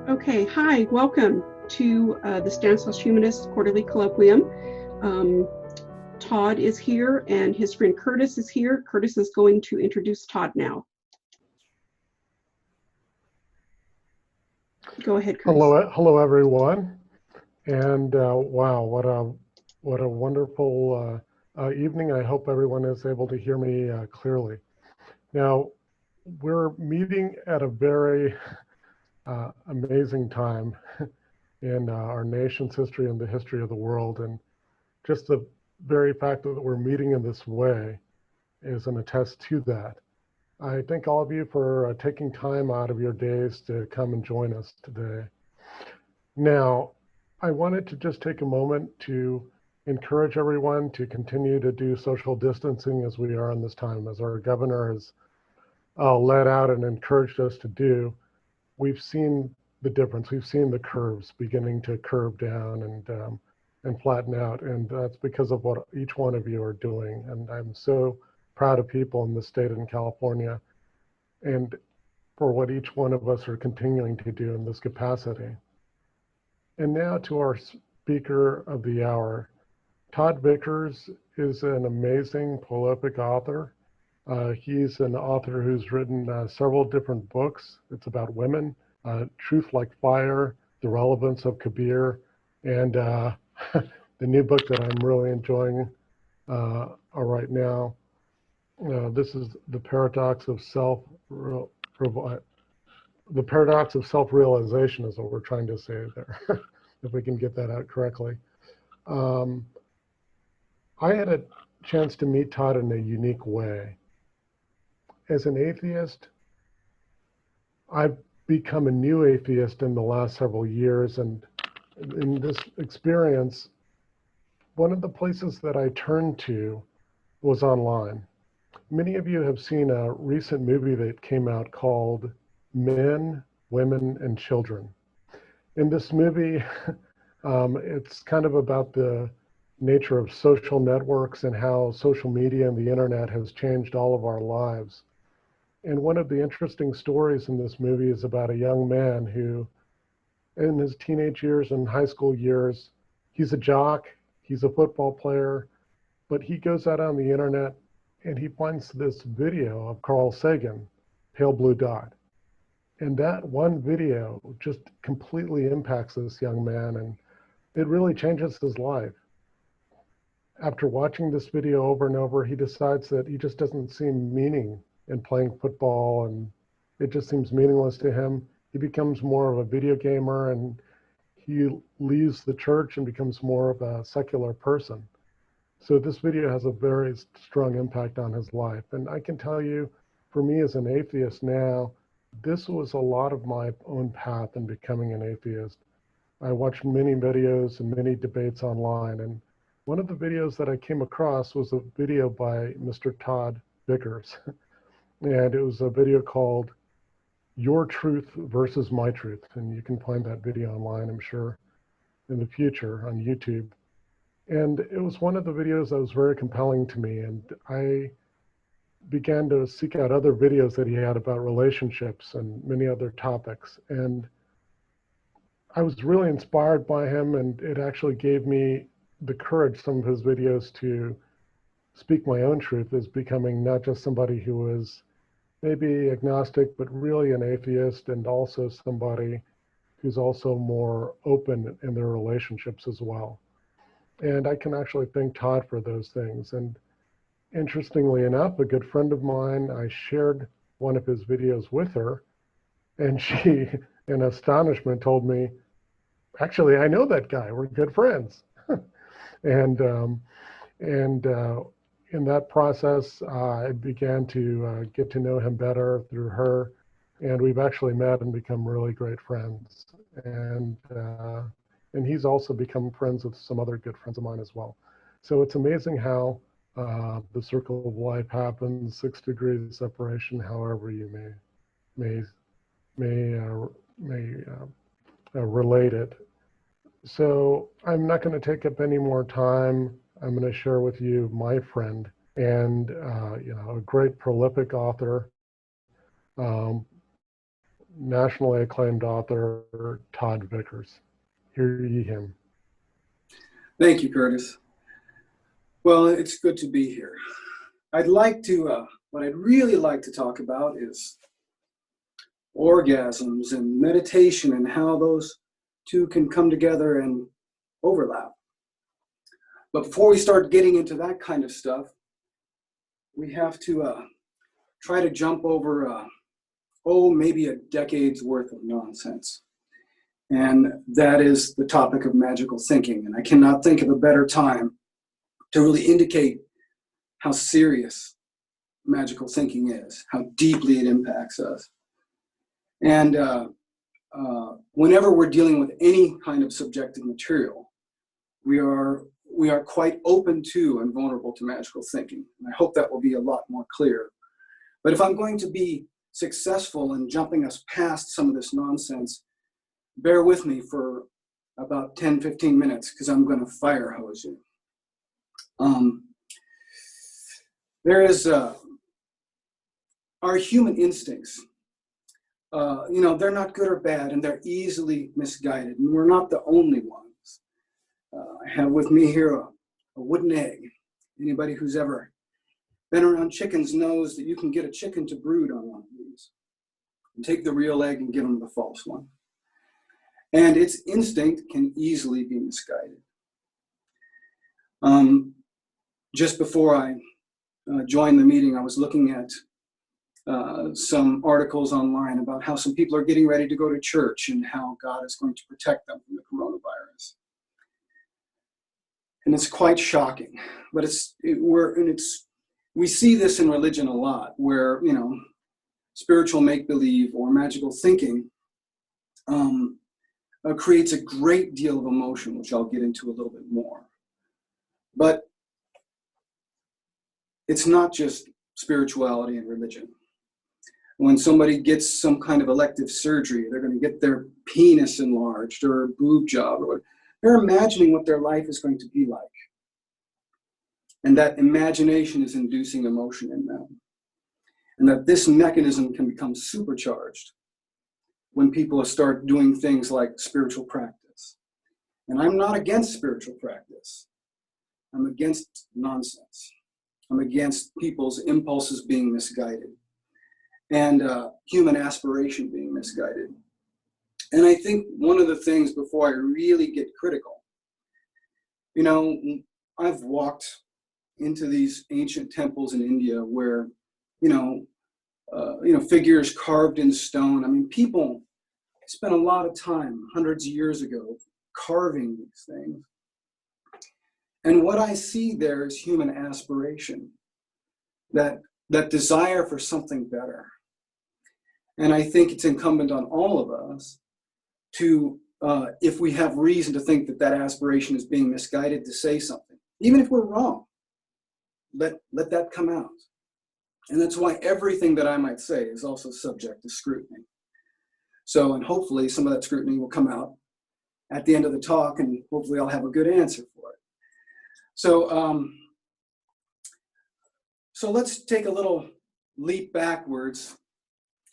Okay, hi, welcome to the Stanislaus Humanists Quarterly Colloquium. Todd is here and his friend Curtis is here. Curtis is going to introduce Todd now. Go ahead, Curtis. Hello everyone, and wow, what a wonderful evening. I hope everyone is able to hear me clearly. Now, we're meeting at a very amazing time in our nation's history and the history of the world, and just the very fact that we're meeting in this way is an attest to that. I thank all of you for taking time out of your days to come and join us today. Now, I wanted to just take a moment to encourage everyone to continue to do social distancing as we are in this time. As our governor has let out and encouraged us to do, we've seen the difference. We've seen the curves beginning to curve down and flatten out, and that's because of what each one of you are doing. And I'm so proud of people in the state in California and for what each one of us are continuing to do in this capacity. And now to our speaker of the hour. Todd Vickers is an amazing prolific author. He's an author who's written several different books. It's about women, Truth Like Fire, The Relevance of Kabir, and the new book that I'm really enjoying right now. This is The Paradox of Self-Realization is what we're trying to say there, if we can get that out correctly. I had a chance to meet Todd in a unique way. As an atheist, I've become a new atheist in the last several years, and in this experience, one of the places that I turned to was online. Many of you have seen a recent movie that came out called Men, Women, and Children. In this movie, it's kind of about the nature of social networks and how social media and the internet has changed all of our lives. And one of the interesting stories in this movie is about a young man who, in his teenage years and high school years, he's a jock, he's a football player, but he goes out on the internet and he finds this video of Carl Sagan, Pale Blue Dot. And that one video just completely impacts this young man, and it really changes his life. After watching this video over and over, he decides that he just doesn't see meaning in playing football, and it just seems meaningless to him. He becomes more of a video gamer, and he leaves the church and becomes more of a secular person. So this video has a very strong impact on his life. And I can tell you, for me as an atheist now, this was a lot of my own path in becoming an atheist. I watched many videos and many debates online, and one of the videos that I came across was a video by Mr. Todd Vickers. And it was a video called Your Truth versus My Truth. And you can find that video online, I'm sure, in the future on YouTube. And it was one of the videos that was very compelling to me. And I began to seek out other videos that he had about relationships and many other topics. And I was really inspired by him, and it actually gave me the courage, some of his videos, to speak my own truth as becoming not just somebody who was maybe agnostic, but really an atheist, and also somebody who's also more open in their relationships as well. And I can actually thank Todd for those things. And interestingly enough, a good friend of mine, I shared one of his videos with her, and she, in astonishment, told me, actually, I know that guy, we're good friends. And in that process, I began to get to know him better through her, and we've actually met and become really great friends. And he's also become friends with some other good friends of mine as well. So it's amazing how the circle of life happens, 6 degrees of separation, however you may relate it. So I'm not going to take up any more time. I'm going to share with you my friend and a great prolific author, nationally acclaimed author Todd Vickers. Hear ye him. Thank you, Curtis. Well, it's good to be here. What I'd really like to talk about is orgasms and meditation and how those two can come together and overlap. But before we start getting into that kind of stuff, we have to try to jump over, maybe a decade's worth of nonsense. And that is the topic of magical thinking. And I cannot think of a better time to really indicate how serious magical thinking is, how deeply it impacts us. And whenever we're dealing with any kind of subjective material, we are quite open to and vulnerable to magical thinking. And I hope that will be a lot more clear. But if I'm going to be successful in jumping us past some of this nonsense, bear with me for about 10, 15 minutes, because I'm going to fire hose you. There is our human instincts. They're not good or bad, and they're easily misguided, and we're not the only ones. I have with me here a wooden egg. Anybody who's ever been around chickens knows that you can get a chicken to brood on one of these. And take the real egg and give them the false one. And its instinct can easily be misguided. Just before I joined the meeting, I was looking at some articles online about how some people are getting ready to go to church and how God is going to protect them from the coronavirus. And it's quite shocking, but we see this in religion a lot, where spiritual make-believe or magical thinking creates a great deal of emotion, which I'll get into a little bit more. But it's not just spirituality and religion. When somebody gets some kind of elective surgery, they're going to get their penis enlarged or a boob job, or they're imagining what their life is going to be like. And that imagination is inducing emotion in them. And that this mechanism can become supercharged when people start doing things like spiritual practice. And I'm not against spiritual practice. I'm against nonsense. I'm against people's impulses being misguided and human aspiration being misguided. And I think one of the things, before I really get critical, I've walked into these ancient temples in India where, figures carved in stone. I mean, people spent a lot of time hundreds of years ago carving these things. And what I see there is human aspiration, that desire for something better. And I think it's incumbent on all of us to, if we have reason to think that aspiration is being misguided, to say something. Even if we're wrong, let that come out. And that's why everything that I might say is also subject to scrutiny. So, and hopefully some of that scrutiny will come out at the end of the talk, and hopefully I'll have a good answer for it. So, so let's take a little leap backwards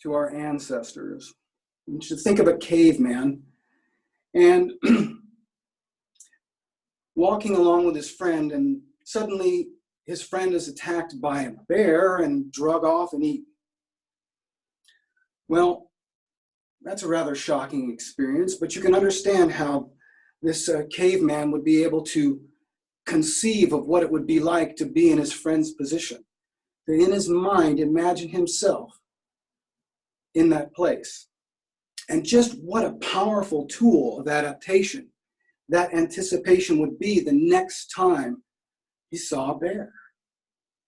to our ancestors. You should think of a caveman, and walking along with his friend, and suddenly his friend is attacked by a bear and drug off and eaten. Well, that's a rather shocking experience, but you can understand how this caveman would be able to conceive of what it would be like to be in his friend's position. To, in his mind, imagine himself in that place. And just what a powerful tool of adaptation that anticipation would be the next time he saw a bear.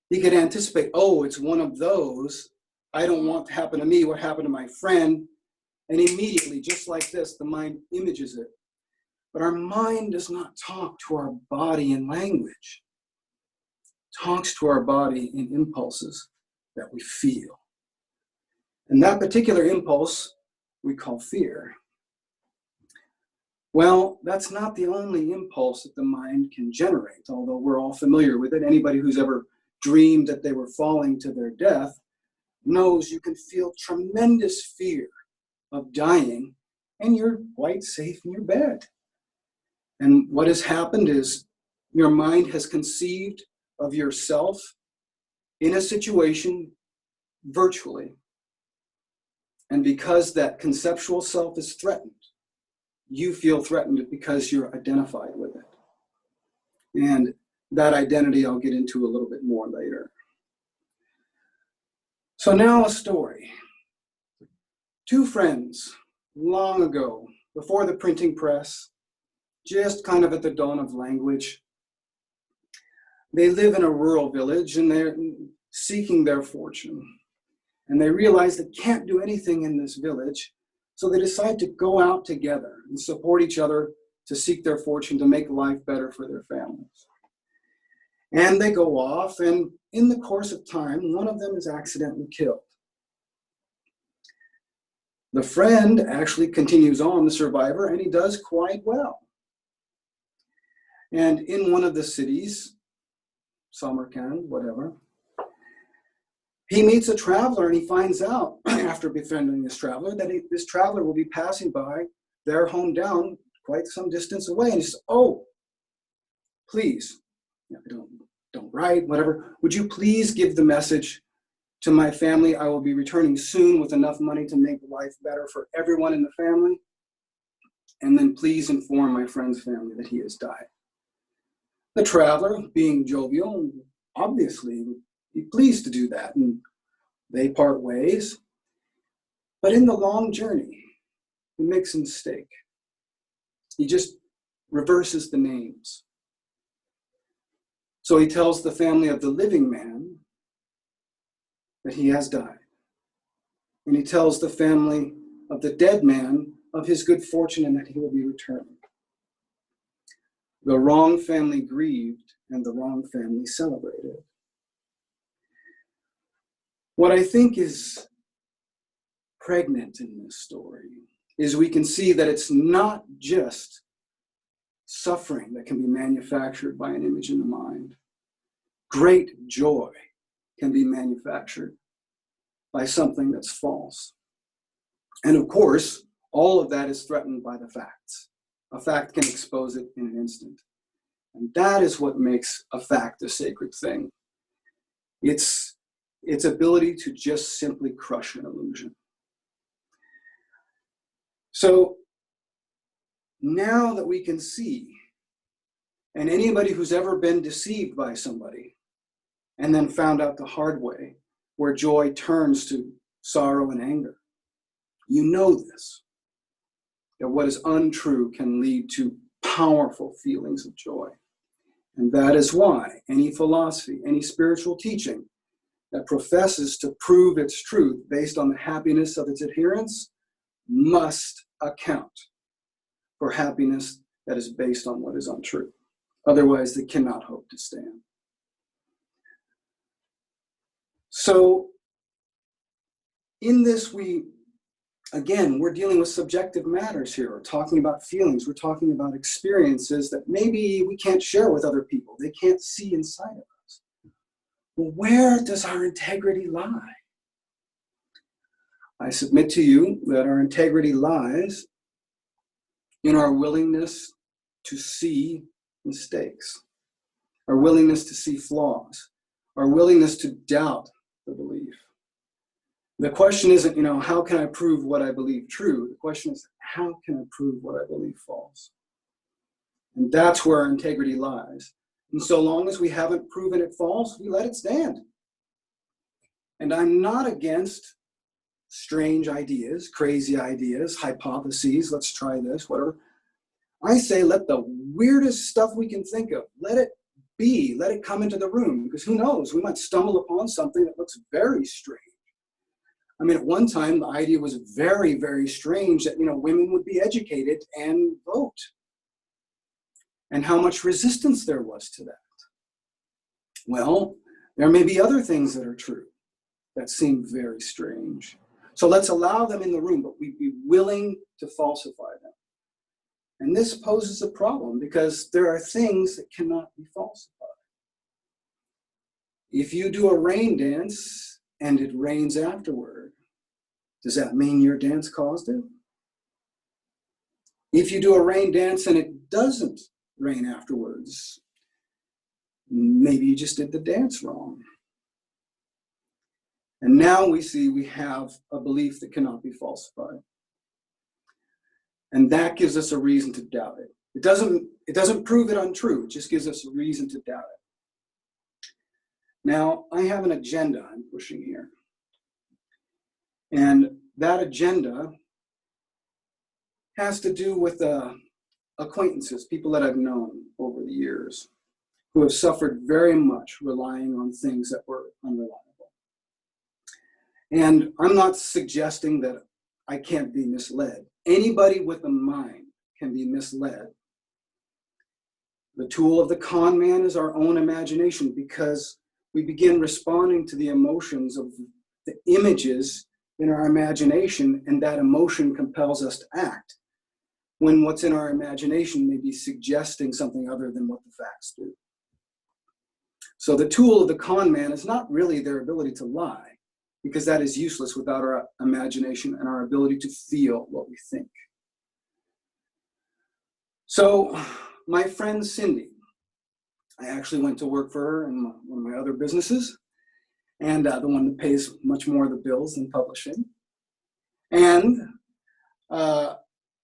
He could anticipate, oh, it's one of those. I don't want to happen to me what happened to my friend. And immediately, just like this, the mind images it. But our mind does not talk to our body in language. It talks to our body in impulses that we feel. And that particular impulse we call fear. Well, that's not the only impulse that the mind can generate, although we're all familiar with it. Anybody who's ever dreamed that they were falling to their death knows you can feel tremendous fear of dying, and you're quite safe in your bed. And what has happened is your mind has conceived of yourself in a situation virtually. And because that conceptual self is threatened, you feel threatened because you're identified with it. And that identity I'll get into a little bit more later. So now a story. Two friends, long ago, before the printing press, just kind of at the dawn of language, they live in a rural village and they're seeking their fortune. And they realize they can't do anything in this village, so they decide to go out together and support each other to seek their fortune, to make life better for their families. And they go off, and in the course of time, one of them is accidentally killed. The friend actually continues on, the survivor, and he does quite well. And in one of the cities, Samarkand, whatever, he meets a traveler, and he finds out, after befriending this traveler, that this traveler will be passing by their hometown quite some distance away. And he says, "Oh, please, don't write, whatever. Would you please give the message to my family? I will be returning soon with enough money to make life better for everyone in the family. And then please inform my friend's family that he has died." The traveler, being jovial, obviously would be pleased to do that, and they part ways. But in the long journey, he makes a mistake. He just reverses the names. So he tells the family of the living man that he has died. And he tells the family of the dead man of his good fortune and that he will be returning. The wrong family grieved and the wrong family celebrated. What I think is pregnant in this story is we can see that it's not just suffering that can be manufactured by an image in the mind. Great joy can be manufactured by something that's false. And of course, all of that is threatened by the facts. A fact can expose it in an instant. And that is what makes a fact a sacred thing. It's its ability to just simply crush an illusion. So now that we can see, and anybody who's ever been deceived by somebody and then found out the hard way, where joy turns to sorrow and anger, you know this, that what is untrue can lead to powerful feelings of joy. And that is why any philosophy, any spiritual teaching that professes to prove its truth based on the happiness of its adherents must account for happiness that is based on what is untrue. Otherwise, they cannot hope to stand. So in this, we're dealing with subjective matters here. We're talking about feelings. We're talking about experiences that maybe we can't share with other people. They can't see inside of us. Well, where does our integrity lie? I submit to you that our integrity lies in our willingness to see mistakes, our willingness to see flaws, our willingness to doubt the belief. The question isn't, how can I prove what I believe true? The question is, how can I prove what I believe false? And that's where our integrity lies. And so long as we haven't proven it false, we let it stand. And I'm not against strange ideas, crazy ideas, hypotheses, let's try this, whatever. I say let the weirdest stuff we can think of, let it be, let it come into the room, because who knows, we might stumble upon something that looks very strange. I mean, at one time, the idea was very, very strange that, women would be educated and vote. And how much resistance there was to that. Well, there may be other things that are true that seem very strange. So let's allow them in the room, but we'd be willing to falsify them. And this poses a problem because there are things that cannot be falsified. If you do a rain dance and it rains afterward, Does that mean your dance caused it? If you do a rain dance and it doesn't rain afterwards, maybe you just did the dance wrong. And now we see we have a belief that cannot be falsified. And that gives us a reason to doubt it. It doesn't prove it untrue, it just gives us a reason to doubt it. Now, I have an agenda I'm pushing here. And that agenda has to do with acquaintances, people that I've known over the years, who have suffered very much relying on things that were unreliable. And I'm not suggesting that I can't be misled. Anybody with a mind can be misled. The tool of the con man is our own imagination, because we begin responding to the emotions of the images in our imagination, and that emotion compels us to act, when what's in our imagination may be suggesting something other than what the facts do. So the tool of the con man is not really their ability to lie, because that is useless without our imagination and our ability to feel what we think. So my friend Cindy, I actually went to work for her in one of my other businesses, and the one that pays much more of the bills than publishing. And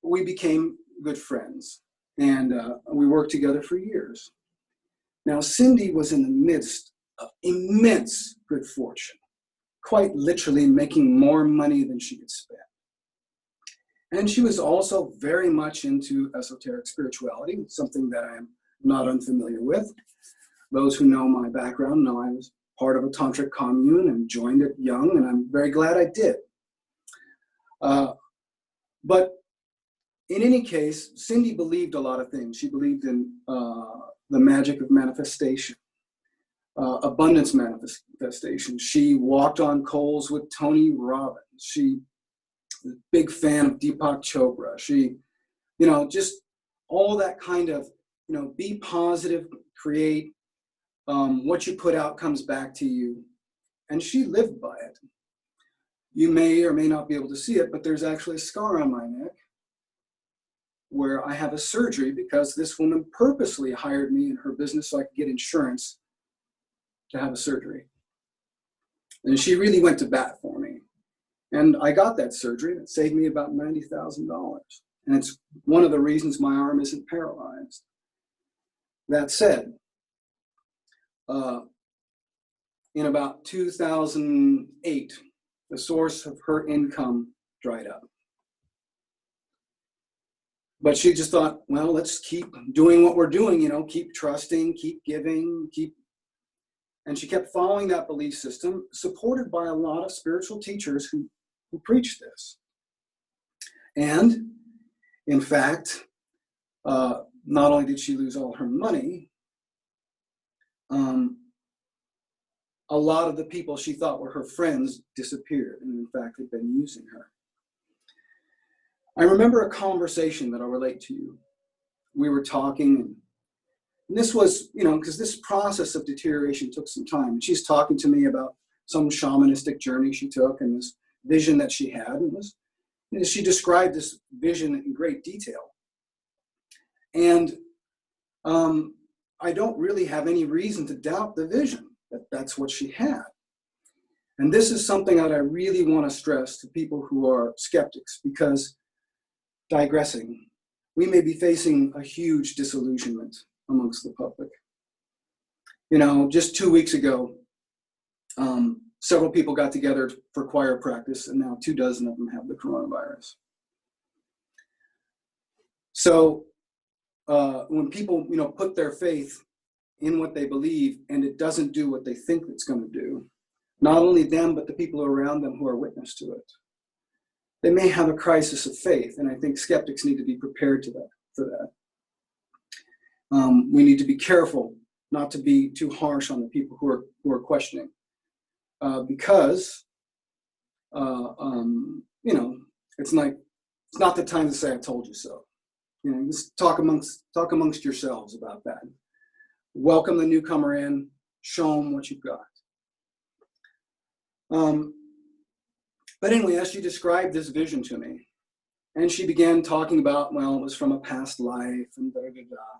we became good friends, and we worked together for years. Now, Cindy was in the midst of immense good fortune, quite literally making more money than she could spend. And she was also very much into esoteric spirituality, something that I am not unfamiliar with. Those who know my background know I was part of a tantric commune and joined it young, and I'm very glad I did. But in any case, Cindy believed a lot of things. She believed in the magic of manifestation, abundance manifestation. She walked on coals with Tony Robbins. She was a big fan of Deepak Chopra. She, just all that kind of, be positive, create, what you put out comes back to you. And she lived by it. You may or may not be able to see it, but there's actually a scar on my neck where I have a surgery because this woman purposely hired me in her business so I could get insurance to have a surgery. And she really went to bat for me. And I got that surgery. It saved me about $90,000. And it's one of the reasons my arm isn't paralyzed. That said, in about 2008, the source of her income dried up. But she just thought, well, let's keep doing what we're doing, keep trusting, keep giving, and she kept following that belief system, supported by a lot of spiritual teachers who preach this. And in fact, not only did she lose all her money, a lot of the people she thought were her friends disappeared, and in fact, had been using her. I remember a conversation that I'll relate to you. We were talking, and this was, because this process of deterioration took some time. And she's talking to me about some shamanistic journey she took and this vision that she had. And she described this vision in great detail. And I don't really have any reason to doubt the vision, that that's what she had. And this is something that I really want to stress to people who are skeptics, because, digressing, we may be facing a huge disillusionment amongst the public. Just 2 weeks ago, several people got together for choir practice, and now 24 of them have the coronavirus. So when people, put their faith in what they believe and it doesn't do what they think it's going to do, not only them, but the people around them who are witness to it, they may have a crisis of faith. And I think skeptics need to be prepared for that. We need to be careful not to be too harsh on the people who are questioning, because it's not the time to say I told you so. Just talk amongst yourselves about that. Welcome the newcomer in, show them what you've got. But anyway, as she described this vision to me, and she began talking about, well, it was from a past life and da-da-da-da.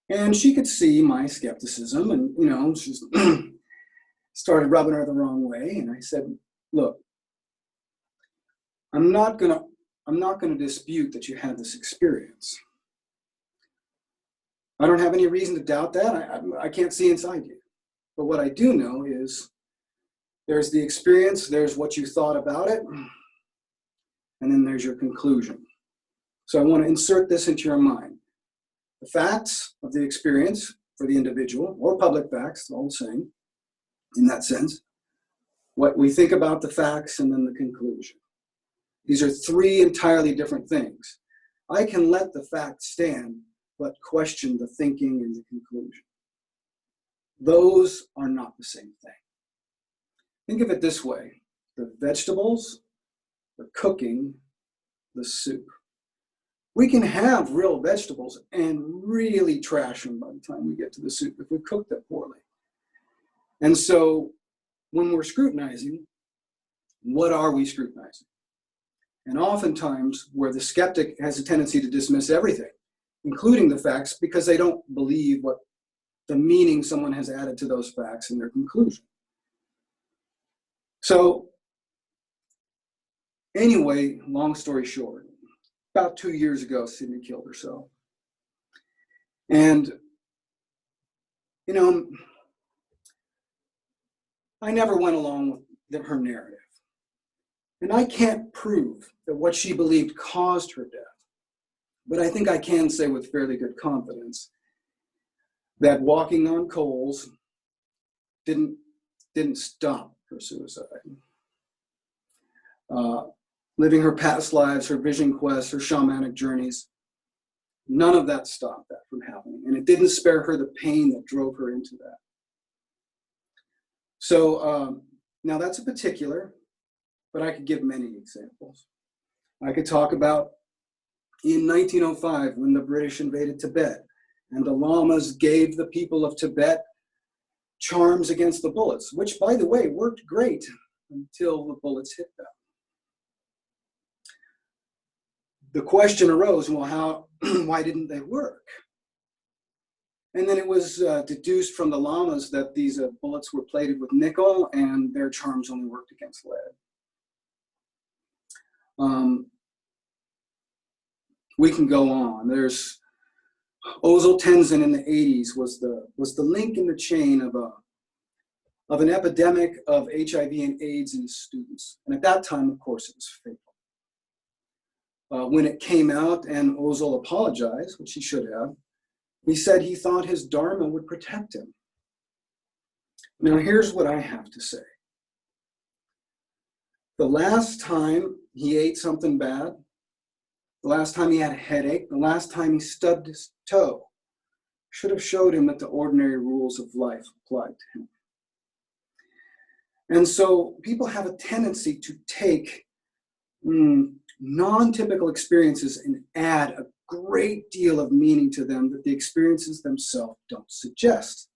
And she could see my skepticism, and, you know, she started rubbing her the wrong way. And I said, look, I'm not gonna dispute that you had this experience. I don't have any reason to doubt that. I can't see inside you. But what I do know is there's the experience, there's what you thought about it, and then there's your conclusion. So I want to insert this into your mind. The facts of the experience for the individual, or public facts, all the same, in that sense. What we think about the facts, and then the conclusion. These are three entirely different things. I can let the facts stand, but question the thinking and the conclusion. Those are not the same thing. Think of it this way: the vegetables, the cooking, the soup. We can have real vegetables and really trash them by the time we get to the soup if we cook them poorly. And so when we're scrutinizing, what are we scrutinizing? And oftentimes where the skeptic has a tendency to dismiss everything, including the facts, because they don't believe what the meaning someone has added to those facts in their conclusion. So anyway, long story short, about 2 years ago, Sydney killed herself. And, you know, I never went along with her narrative. And I can't prove that what she believed caused her death. But I think I can say with fairly good confidence that walking on coals didn't stop her suicide. Living her past lives, her vision quests, her shamanic journeys, none of that stopped that from happening. And it didn't spare her the pain that drove her into that. So now that's a particular, but I could give many examples. I could talk about in 1905 when the British invaded Tibet and the lamas gave the people of Tibet charms against the bullets, which, by the way, worked great until the bullets hit them. The question arose, well, why didn't they work? And then it was deduced from the lamas that these bullets were plated with nickel and their charms only worked against lead. We can go on. There's Ozil Tenzin in the 80s was the link in the chain of an epidemic of HIV and AIDS in his students. And at that time, of course, it was fatal. When it came out and Ozil apologized, which he should have, he said he thought his Dharma would protect him. Now, here's what I have to say. The last time he ate something bad, the last time he had a headache, the last time he stubbed his toe, should have showed him that the ordinary rules of life applied to him. And so people have a tendency to take non-typical experiences and add a great deal of meaning to them that the experiences themselves don't suggest.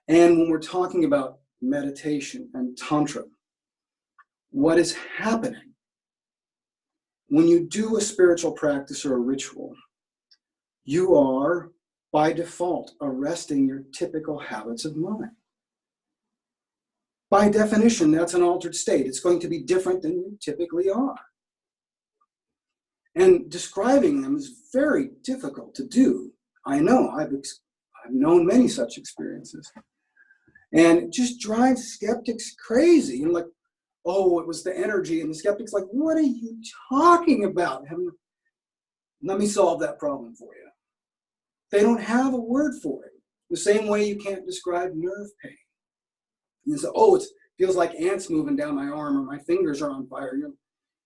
And when we're talking about meditation and Tantra, what is happening when you do a spiritual practice or a ritual, you are, by default, arresting your typical habits of mind. By definition, that's an altered state. It's going to be different than you typically are. And describing them is very difficult to do. I know, I've known many such experiences. And it just drives skeptics crazy. You know, like, oh, it was the energy. And the skeptic's like, what are you talking about? Let me solve that problem for you. They don't have a word for it. The same way you can't describe nerve pain. You say, oh, it feels like ants moving down my arm, or my fingers are on fire. You're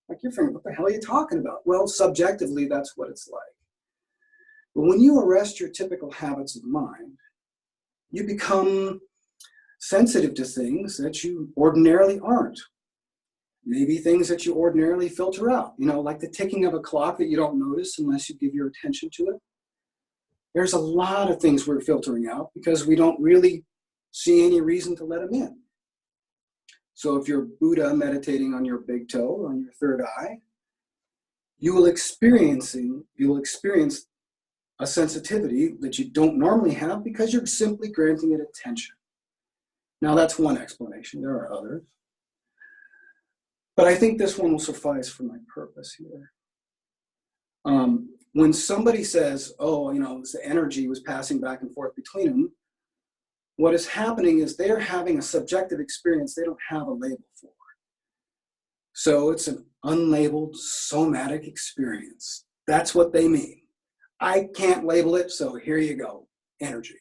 like, your finger, what the hell are you talking about? Well, subjectively, that's what it's like. But when you arrest your typical habits of mind, you become sensitive to things that you ordinarily aren't. Maybe things that you ordinarily filter out, you know, like the ticking of a clock that you don't notice unless you give your attention to it. There's a lot of things we're filtering out because we don't really see any reason to let them in. So if you're Buddha meditating on your big toe, on your third eye, you will experience a sensitivity that you don't normally have because you're simply granting it attention. Now that's one explanation. There are others. But I think this one will suffice for my purpose here. When somebody says, oh, this energy was passing back and forth between them, what is happening is they're having a subjective experience they don't have a label for. So it's an unlabeled somatic experience. That's what they mean. I can't label it, so here you go, energy.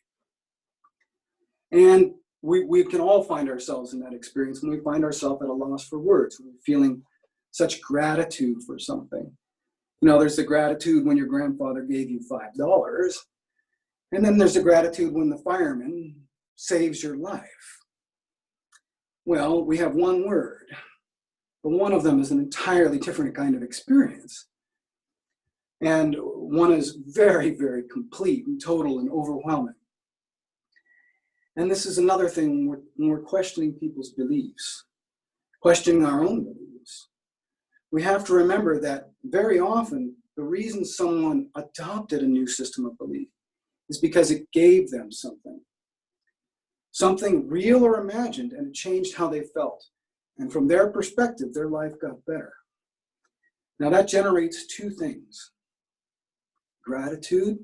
And we can all find ourselves in that experience when we find ourselves at a loss for words, when we're feeling such gratitude for something. There's the gratitude when your grandfather gave you $5, and then there's the gratitude when the fireman saves your life. Well, we have one word, but one of them is an entirely different kind of experience. And one is very, very complete and total and overwhelming. And this is another thing when we're questioning people's beliefs, questioning our own beliefs. We have to remember that very often the reason someone adopted a new system of belief is because it gave them something real or imagined, and it changed how they felt. And from their perspective, their life got better. Now that generates two things: gratitude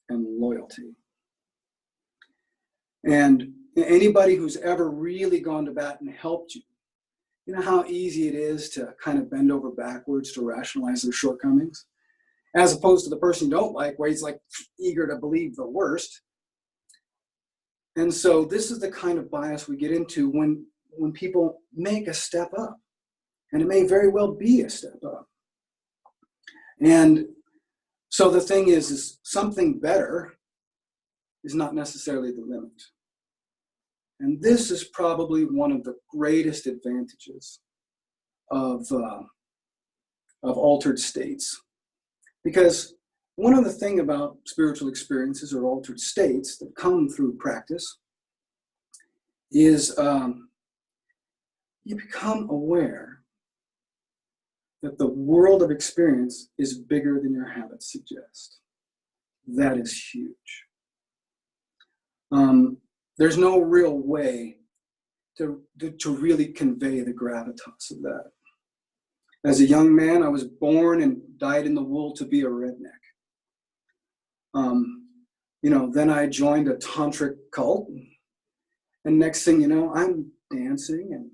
and loyalty. And anybody who's ever really gone to bat and helped you, you know how easy it is to kind of bend over backwards to rationalize their shortcomings, as opposed to the person you don't like, where he's like eager to believe the worst. And so this is the kind of bias we get into when people make a step up, and it may very well be a step up. And so the thing is something better is not necessarily the limit. And this is probably one of the greatest advantages of altered states. Because one of the things about spiritual experiences or altered states that come through practice is you become aware that the world of experience is bigger than your habits suggest. That is huge. There's no real way to really convey the gravitas of that. As a young man, I was born and dyed in the wool to be a redneck. Then I joined a tantric cult, and next thing you know, I'm dancing,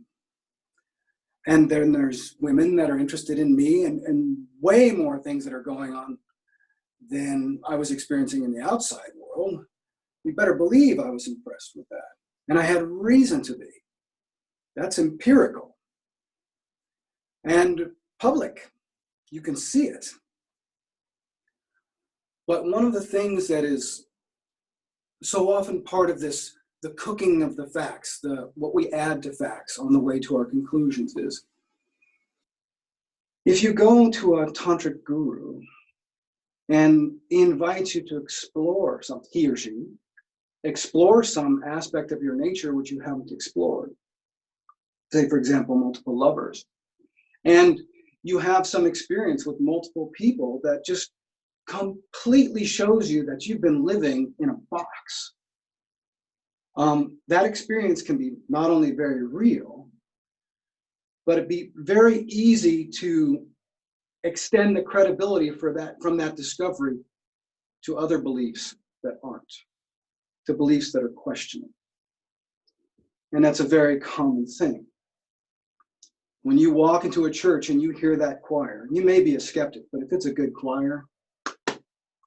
and then there's women that are interested in me, and way more things that are going on than I was experiencing in the outside world. You better believe I was impressed with that. And I had reason to be. That's empirical. And public. You can see it. But one of the things that is so often part of this, the cooking of the facts, what we add to facts on the way to our conclusions is, if you go to a tantric guru and he invites you to explore something, he or she, explore some aspect of your nature which you haven't explored. Say, for example, multiple lovers. And you have some experience with multiple people that just completely shows you that you've been living in a box. That experience can be not only very real, but it'd be very easy to extend the credibility from that discovery to other beliefs that aren't, to beliefs that are questioning. And that's a very common thing. When you walk into a church and you hear that choir, you may be a skeptic, but if it's a good choir,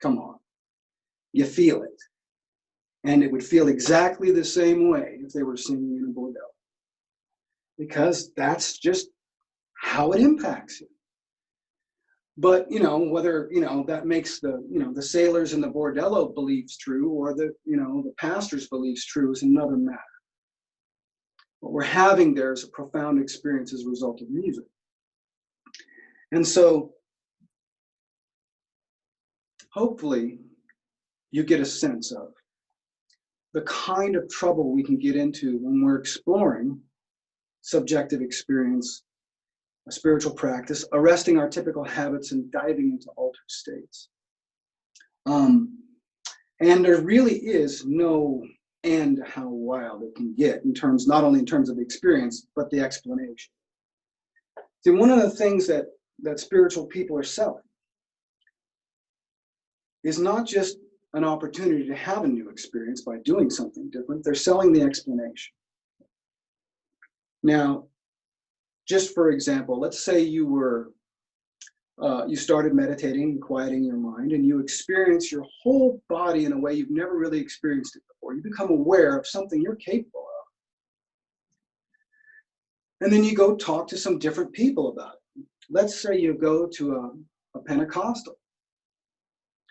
come on, you feel it. And it would feel exactly the same way if they were singing in a bordello, because that's just how it impacts you. But, whether, that makes the sailors in the bordello beliefs true, or the pastor's beliefs true, is another matter. What we're having there is a profound experience as a result of music. And so, hopefully, you get a sense of the kind of trouble we can get into when we're exploring subjective experience, a spiritual practice, arresting our typical habits and diving into altered states. And there really is no end how wild it can get in terms, not only in terms of the experience, but the explanation. See, one of the things that spiritual people are selling is not just an opportunity to have a new experience by doing something different. They're selling the explanation. Now, just for example, let's say you started meditating, quieting your mind, and you experience your whole body in a way you've never really experienced it before. You become aware of something you're capable of. And then you go talk to some different people about it. Let's say you go to a Pentecostal,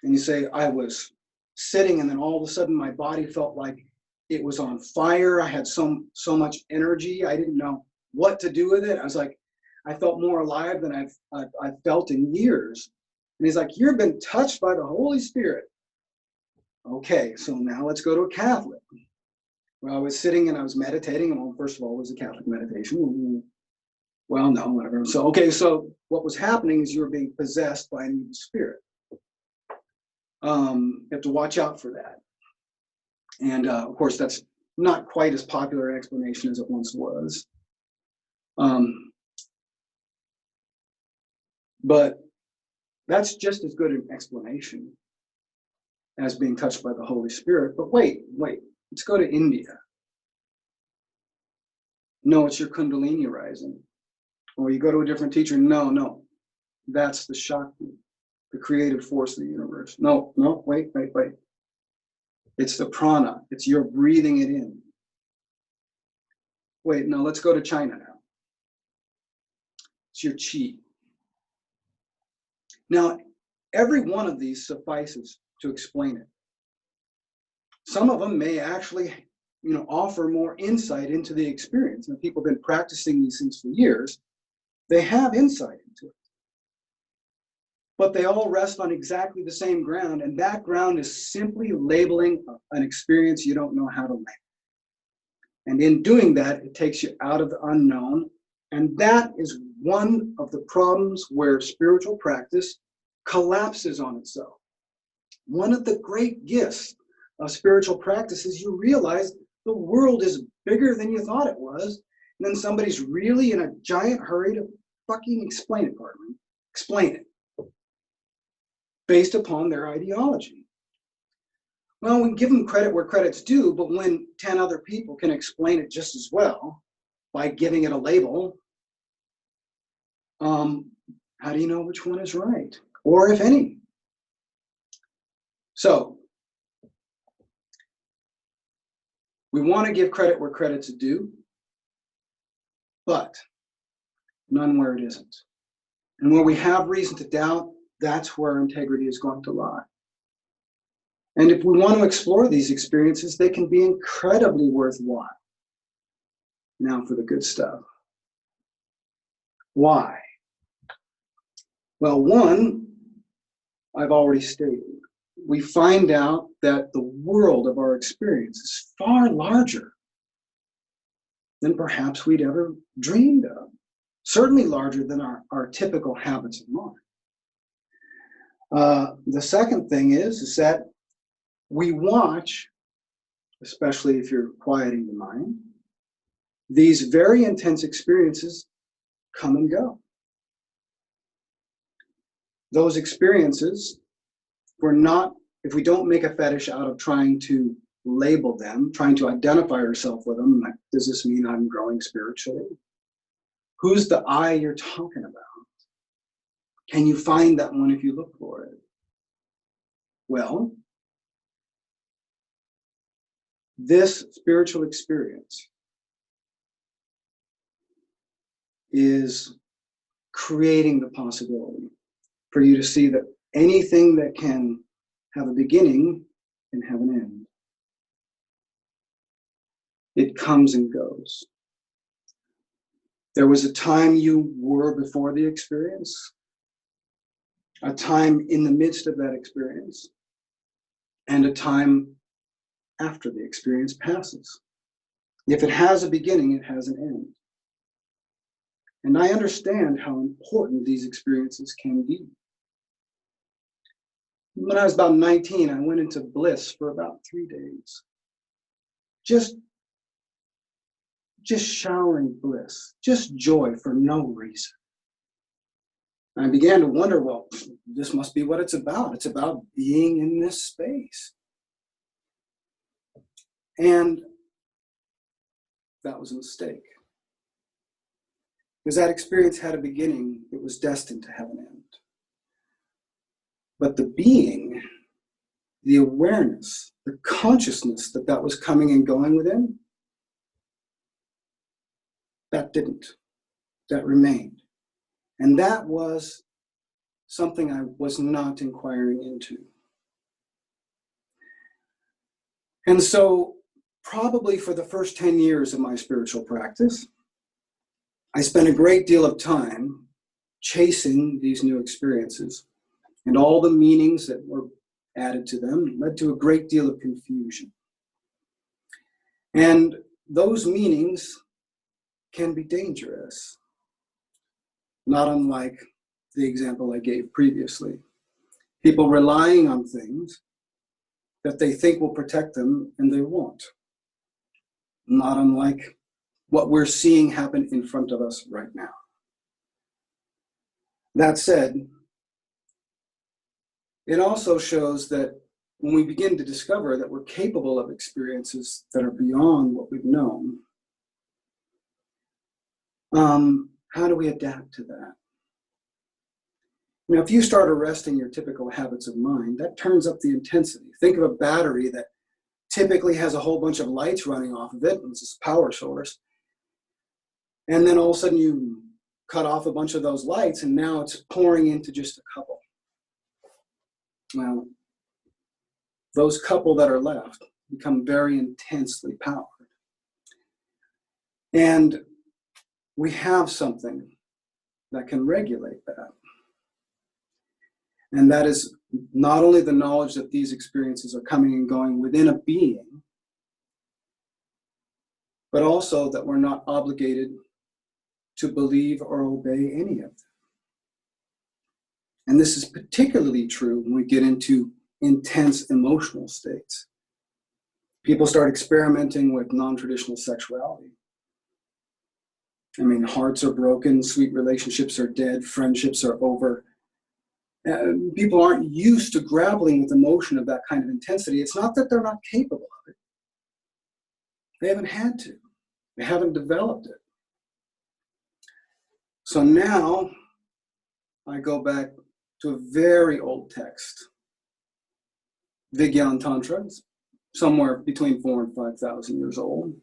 and you say, I was sitting, and then all of a sudden my body felt like it was on fire. I had so much energy. I didn't know what to do with it. I was like, I felt more alive than I've felt in years. And he's like, you've been touched by the Holy Spirit. Okay, so now let's go to a Catholic. Well, I was sitting and I was meditating. And well, first of all, it was a Catholic meditation. Well, no, whatever. So, okay, so what was happening is you were being possessed by an evil spirit. You have to watch out for that. And of course, that's not quite as popular an explanation as it once was. But that's just as good an explanation as being touched by the Holy Spirit. But wait, let's go to India. No, it's your Kundalini rising. Or you go to a different teacher. No, that's the Shakti, the creative force of the universe. No, wait. It's the prana. It's your breathing it in. Wait, no, let's go to China now. It's your chi. Now, every one of these suffices to explain it. Some of them may actually, offer more insight into the experience. And people have been practicing these things for years. They have insight into it. But they all rest on exactly the same ground, and that ground is simply labeling an experience you don't know how to label. And in doing that, it takes you out of the unknown. And that is one of the problems where spiritual practice collapses on itself. One of the great gifts of spiritual practice is you realize the world is bigger than you thought it was, and then somebody's really in a giant hurry to fucking explain it, based upon their ideology. Well, we give them credit where credit's due, but when 10 other people can explain it just as well by giving it a label, how do you know which one is right, or if any? So, we want to give credit where credit's due, but none where it isn't. And where we have reason to doubt, that's where integrity is going to lie. And if we want to explore these experiences, they can be incredibly worthwhile. Now for the good stuff. Why? Well, one, I've already stated. We find out that the world of our experience is far larger than perhaps we'd ever dreamed of. Certainly larger than our typical habits of mind. The second thing is that we watch, especially if you're quieting the mind, these very intense experiences come and go. Those experiences, if we don't make a fetish out of trying to label them, trying to identify ourselves with them, like, does this mean I'm growing spiritually? Who's the I you're talking about? Can you find that one if you look for it? Well, this spiritual experience is creating the possibility for you to see that anything that can have a beginning can have an end. It comes and goes. There was a time you were before the experience, a time in the midst of that experience, and a time after the experience passes. If it has a beginning, it has an end. And I understand how important these experiences can be. When I was about 19, I went into bliss for about 3 days. Just showering bliss, just joy for no reason. I began to wonder, well, this must be what it's about. It's about being in this space. And that was a mistake. Because that experience had a beginning, it was destined to have an end. But the being, the awareness, the consciousness that was coming and going within, that didn't. That remained. And that was something I was not inquiring into. And so, probably for the first 10 years of my spiritual practice, I spent a great deal of time chasing these new experiences, and all the meanings that were added to them led to a great deal of confusion. And those meanings can be dangerous, not unlike the example I gave previously. People relying on things that they think will protect them and they won't. Not unlike what we're seeing happen in front of us right now. That said, it also shows that when we begin to discover that we're capable of experiences that are beyond what we've known, how do we adapt to that? Now, if you start arresting your typical habits of mind, that turns up the intensity. Think of a battery that typically has a whole bunch of lights running off of it, and it's this power source. And then all of a sudden you cut off a bunch of those lights, and now it's pouring into just a couple. Well, those couple that are left become very intensely powered. And we have something that can regulate that. And that is not only the knowledge that these experiences are coming and going within a being, but also that we're not obligated to believe or obey any of them. And this is particularly true when we get into intense emotional states. People start experimenting with non-traditional sexuality. I mean, hearts are broken, sweet relationships are dead, friendships are over. People aren't used to grappling with emotion of that kind of intensity. It's not that they're not capable of it. They haven't had to. They haven't developed it. So now I go back to a very old text, Beyond Tantra, somewhere between 4,000 and 5,000 years old.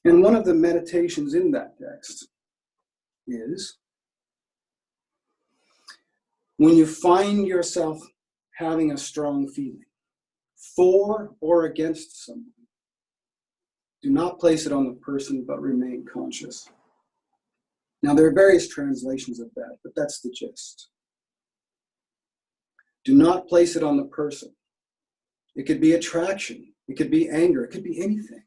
And one of the meditations in that text is, when you find yourself having a strong feeling for or against someone, do not place it on the person, but remain conscious. Now, there are various translations of that, but that's the gist. Do not place it on the person. It could be attraction. It could be anger. It could be anything.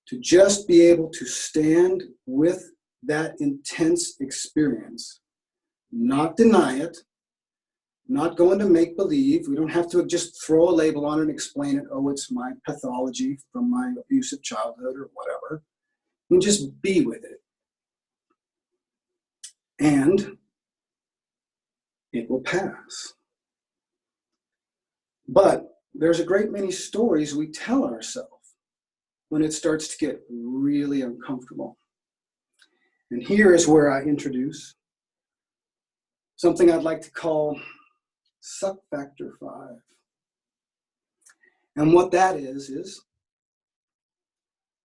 To just be able to stand with that intense experience, not deny it, not go into make-believe. We don't have to just throw a label on it and explain it. Oh, it's my pathology from my abusive childhood or whatever. And just be with it. And it will pass. But there's a great many stories we tell ourselves when it starts to get really uncomfortable. And here is where I introduce something I'd like to call suck factor 5. And what that is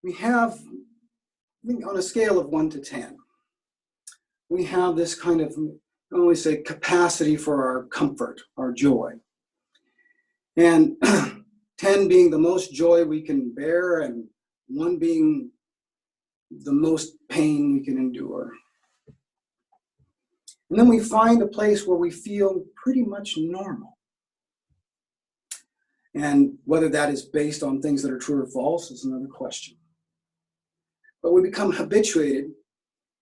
we have, I think on a scale of 1 to 10, we have this kind of, I always say, capacity for our comfort, our joy. And 10 being the most joy we can bear, and 1 being the most pain we can endure. And then we find a place where we feel pretty much normal. And whether that is based on things that are true or false is another question. But we become habituated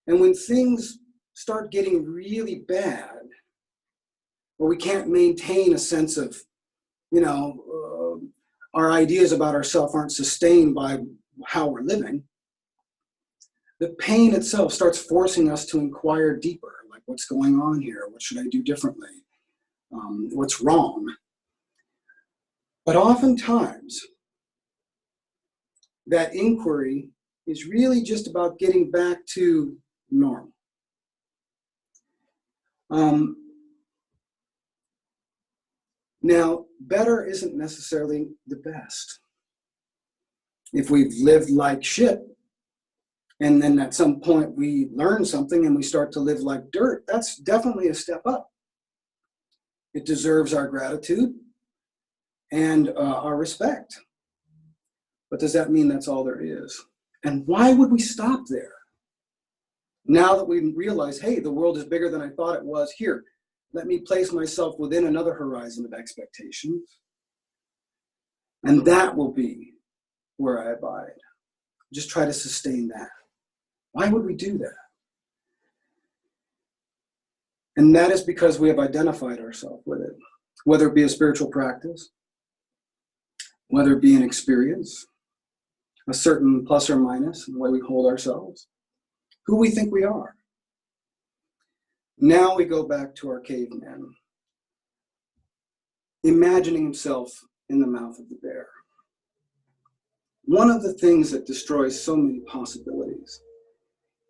And when things start getting really bad, or we can't maintain a sense of, our ideas about ourselves aren't sustained by how we're living, the pain itself starts forcing us to inquire deeper, like what's going on here? What should I do differently? What's wrong? But oftentimes, that inquiry is really just about getting back to normal. Now, better isn't necessarily the best. If we've lived like shit, and then at some point we learn something and we start to live like dirt, that's definitely a step up. It deserves our gratitude and our respect. But does that mean that's all there is? And why would we stop there? Now that we realize, hey, the world is bigger than I thought it was, here, let me place myself within another horizon of expectations. And that will be where I abide. Just try to sustain that. Why would we do that? And that is because we have identified ourselves with it, whether it be a spiritual practice, whether it be an experience, a certain plus or minus in the way we hold ourselves, who we think we are. Now we go back to our caveman, imagining himself in the mouth of the bear. One of the things that destroys so many possibilities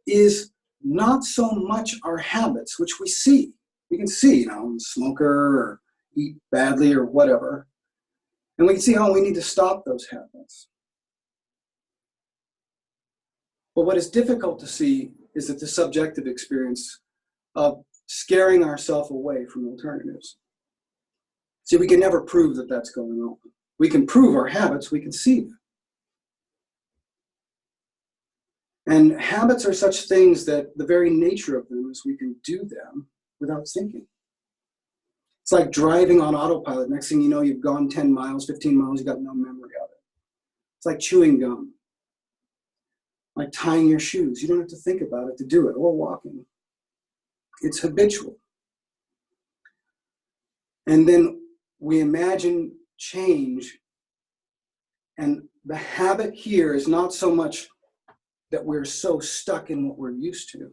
is not so much our habits, which we see. We can see, smoker or eat badly or whatever. And we can see, we need to stop those habits. But what is difficult to see is that the subjective experience of scaring ourselves away from alternatives. See, we can never prove that that's going on. We can prove our habits, we can see them. And habits are such things that the very nature of them is we can do them without thinking. It's like driving on autopilot. Next thing you know, you've gone 10 miles, 15 miles, you've got no memory of it. It's like chewing gum, like tying your shoes. You don't have to think about it to do it, or walking. It's habitual. And then we imagine change, and the habit here is not so much that we're so stuck in what we're used to.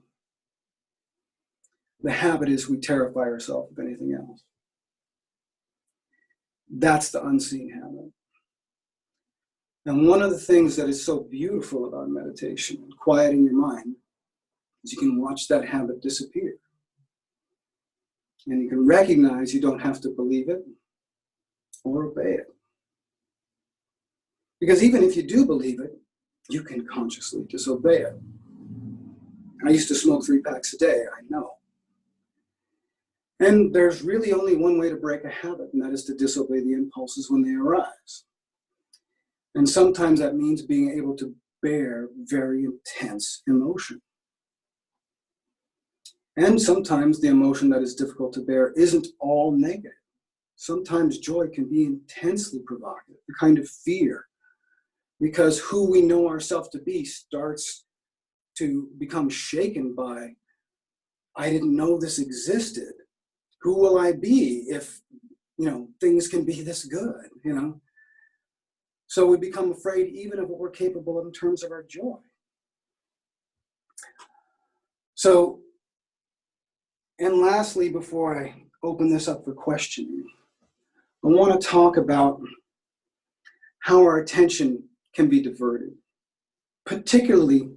The habit is we terrify ourselves of anything else. That's the unseen habit. And one of the things that is so beautiful about meditation and quieting your mind is you can watch that habit disappear. And you can recognize you don't have to believe it or obey it. Because even if you do believe it, you can consciously disobey it. I used to smoke 3 packs a day, I know. And there's really only one way to break a habit, and that is to disobey the impulses when they arise. And sometimes that means being able to bear very intense emotion. And sometimes the emotion that is difficult to bear isn't all negative. Sometimes joy can be intensely provocative, the kind of fear, because who we know ourselves to be starts to become shaken by, I didn't know this existed. Who will I be if, things can be this good, So we become afraid even of what we're capable of in terms of our joy. So, and lastly, before I open this up for questioning, I want to talk about how our attention can be diverted, particularly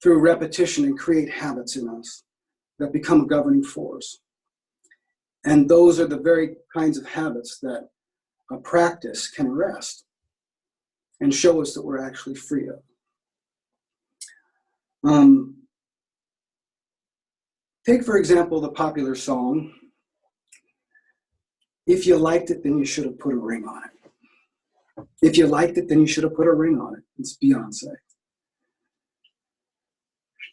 through repetition, and create habits in us that become a governing force. And those are the very kinds of habits that a practice can arrest and show us that we're actually free of. Take, for example, the popular song, "If you liked it, then you should have put a ring on it." If you liked it, then you should have put a ring on it. It's Beyonce.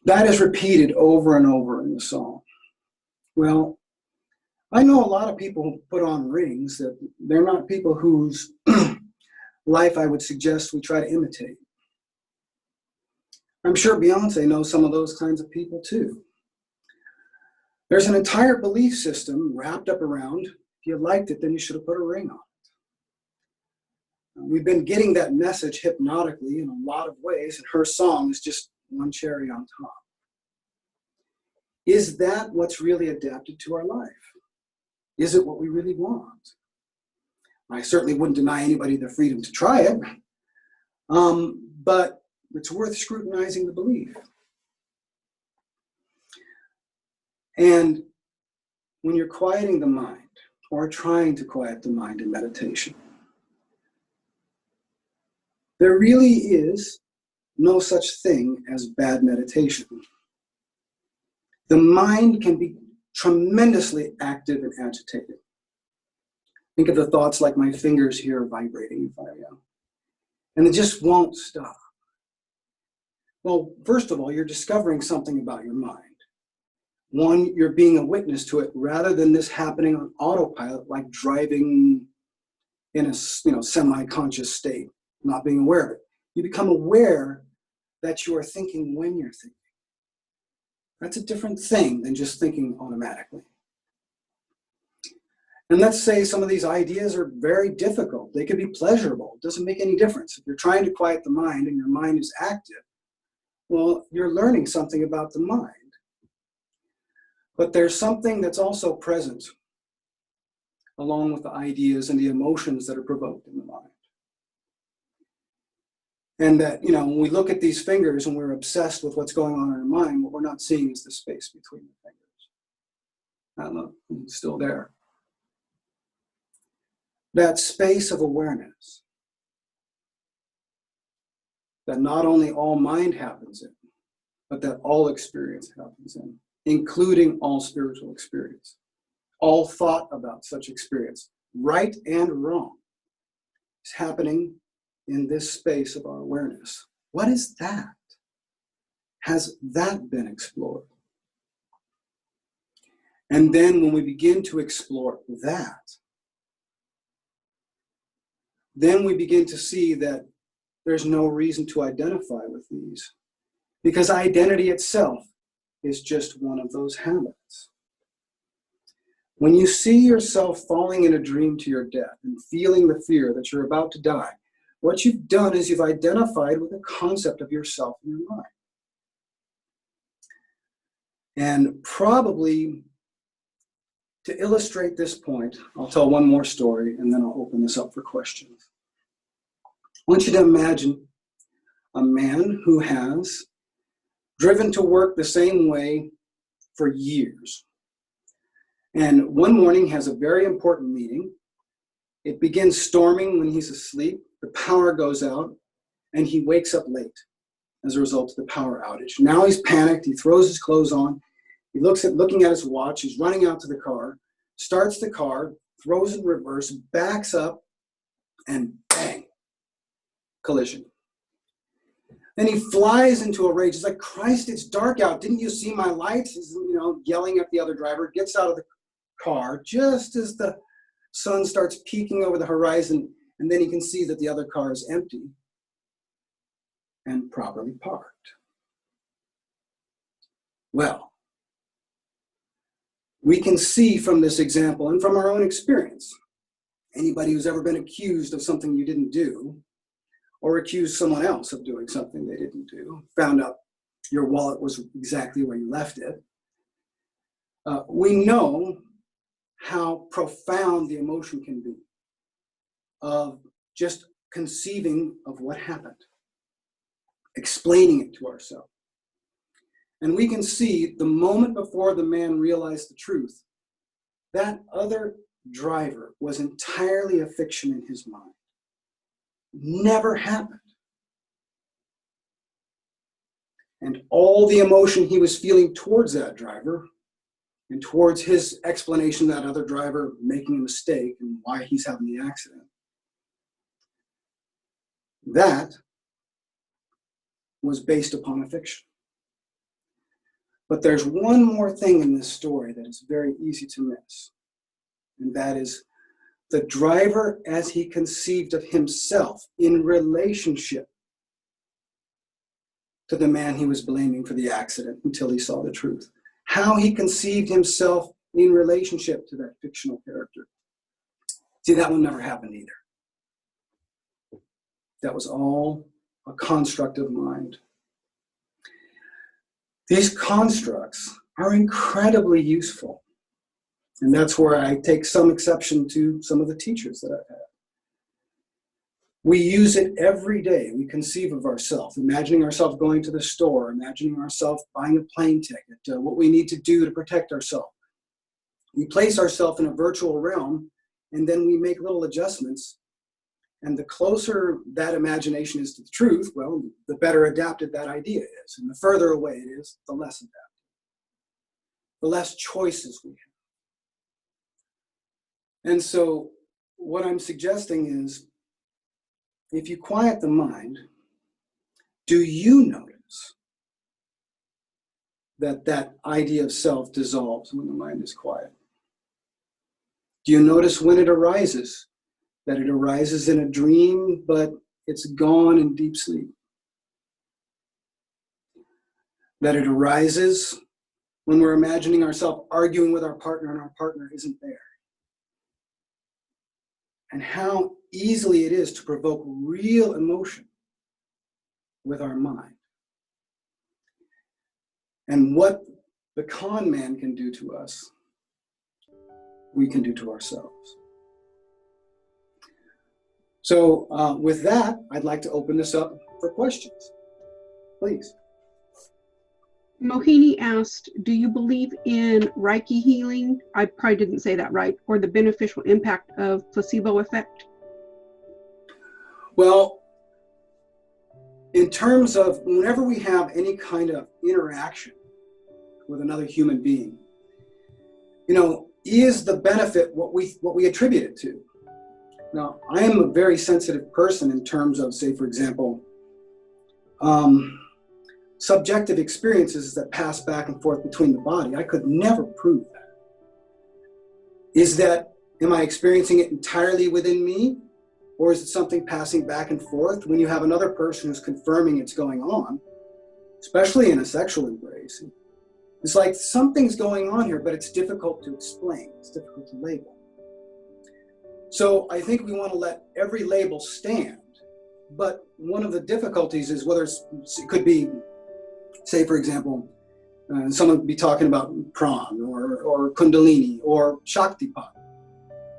That is repeated over and over in the song. Well, I know a lot of people who put on rings that they're not people whose life I would suggest we try to imitate. I'm sure Beyonce knows some of those kinds of people too. There's an entire belief system wrapped up around, if you liked it, then you should have put a ring on it. We've been getting that message hypnotically in a lot of ways, and her song is just one cherry on top. Is that what's really adapted to our life? Is it what we really want? I certainly wouldn't deny anybody the freedom to try it, but it's worth scrutinizing the belief. And when you're quieting the mind, or trying to quiet the mind in meditation, there really is no such thing as bad meditation. The mind can be tremendously active and agitated. Think of the thoughts like my fingers here vibrating, and it just won't stop. Well, first of all, you're discovering something about your mind. One, you're being a witness to it rather than this happening on autopilot, like driving in a semi-conscious state, not being aware of it. You become aware that you are thinking when you're thinking. That's a different thing than just thinking automatically. And let's say some of these ideas are very difficult. They can be pleasurable. It doesn't make any difference. If you're trying to quiet the mind and your mind is active, well, you're learning something about the mind. But there's something that's also present along with the ideas and the emotions that are provoked in the mind. And that, when we look at these fingers and we're obsessed with what's going on in our mind, what we're not seeing is the space between the fingers. Look, it's still there. That space of awareness that not only all mind happens in, but that all experience happens in, including all spiritual experience, all thought about such experience, right and wrong, is happening in this space of our awareness. What is that? Has that been explored? And then when we begin to explore that, then we begin to see that there's no reason to identify with these, because identity itself is just one of those habits. When you see yourself falling in a dream to your death and feeling the fear that you're about to die, what you've done is you've identified with the concept of yourself in your mind. And probably to illustrate this point, I'll tell one more story and then I'll open this up for questions. I want you to imagine a man who has driven to work the same way for years. And one morning has a very important meeting. It begins storming when he's asleep. The power goes out and he wakes up late as a result of the power outage. Now he's panicked. He throws his clothes on. He looking at his watch. He's running out to the car, starts the car, throws it in reverse, backs up, and bang, collision. Then he flies into a rage. He's like, Christ, it's dark out. Didn't you see my lights? He's, yelling at the other driver, gets out of the car just as the sun starts peeking over the horizon, and then he can see that the other car is empty and properly parked. Well, we can see from this example and from our own experience, anybody who's ever been accused of something you didn't do, or accused someone else of doing something they didn't do, found out your wallet was exactly where you left it, we know how profound the emotion can be of just conceiving of what happened, explaining it to ourselves. And we can see the moment before the man realized the truth, that other driver was entirely a fiction in his mind. Never happened. And all the emotion he was feeling towards that driver and towards his explanation that other driver making a mistake and why he's having the accident, that was based upon a fiction. But there's one more thing in this story that is very easy to miss, and that is the driver as he conceived of himself in relationship to the man he was blaming for the accident until he saw the truth. How he conceived himself in relationship to that fictional character. See, that one never happened either. That was all a construct of mind. These constructs are incredibly useful. And that's where I take some exception to some of the teachers that I've had. We use it every day. We conceive of ourselves, imagining ourselves going to the store, imagining ourselves buying a plane ticket, what we need to do to protect ourselves. We place ourselves in a virtual realm, and then we make little adjustments. And the closer that imagination is to the truth, well, the better adapted that idea is. And the further away it is, the less adapted. The less choices we have. And so what I'm suggesting is, if you quiet the mind, do you notice that that idea of self dissolves when the mind is quiet? Do you notice when it arises, that it arises in a dream, but it's gone in deep sleep? That it arises when we're imagining ourselves arguing with our partner and our partner isn't there? And how easily it is to provoke real emotion with our mind. And what the con man can do to us, we can do to ourselves. So with that, I'd like to open this up for questions. Please. Mohini asked, do you believe in Reiki healing? I probably didn't say that right. Or the beneficial impact of placebo effect? Well, in terms of whenever we have any kind of interaction with another human being, is the benefit what we attribute it to? Now, I am a very sensitive person in terms of, say, for example, subjective experiences that pass back and forth between the body. I could never prove that. Am I experiencing it entirely within me? Or is it something passing back and forth when you have another person who's confirming it's going on, especially in a sexual embrace? It's like something's going on here, but it's difficult to explain. It's difficult to label. So I think we want to let every label stand. But one of the difficulties is whether it could be, say, for example, someone would be talking about Pran or Kundalini or Shaktipat,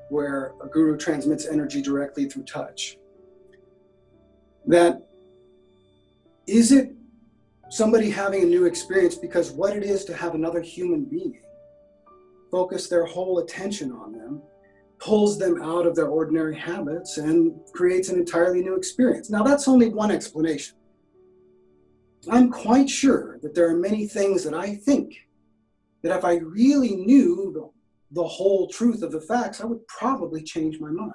where a guru transmits energy directly through touch. That is it somebody having a new experience because what it is to have another human being focus their whole attention on them pulls them out of their ordinary habits and creates an entirely new experience. Now, that's only one explanation. I'm quite sure that there are many things that I think that if I really knew the whole truth of the facts, I would probably change my mind.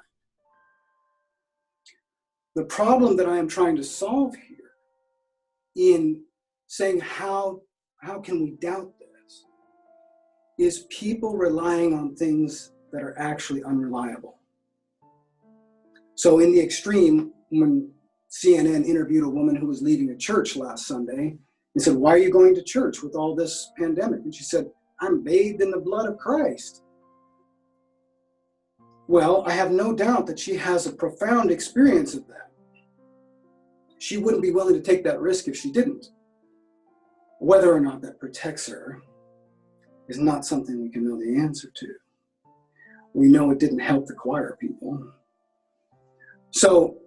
The problem that I am trying to solve here in saying how can we doubt this is people relying on things that are actually unreliable. So in the extreme, when CNN interviewed a woman who was leaving a church last Sunday and said, "Why are you going to church with all this pandemic?" And she said, "I'm bathed in the blood of Christ." Well, I have no doubt that she has a profound experience of that. She wouldn't be willing to take that risk if she didn't. Whether or not that protects her is not something we can know the answer to. We know it didn't help the choir people. So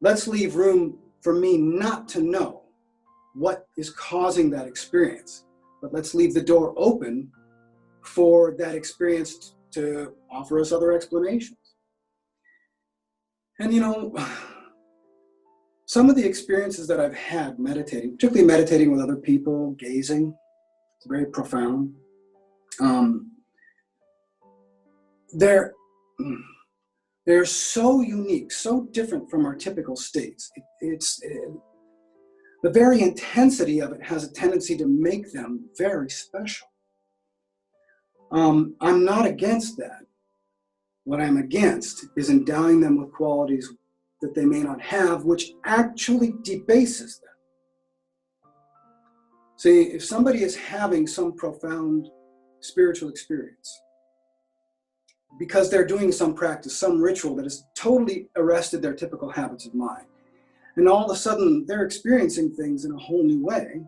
let's leave room for me not to know what is causing that experience, but let's leave the door open for that experience to offer us other explanations. And some of the experiences that I've had meditating, particularly meditating with other people, gazing, it's very profound. They're so unique, so different from our typical states. The very intensity of it has a tendency to make them very special. I'm not against that. What I'm against is endowing them with qualities that they may not have, which actually debases them. See, if somebody is having some profound spiritual experience, because they're doing some practice, some ritual that has totally arrested their typical habits of mind, and all of a sudden they're experiencing things in a whole new way,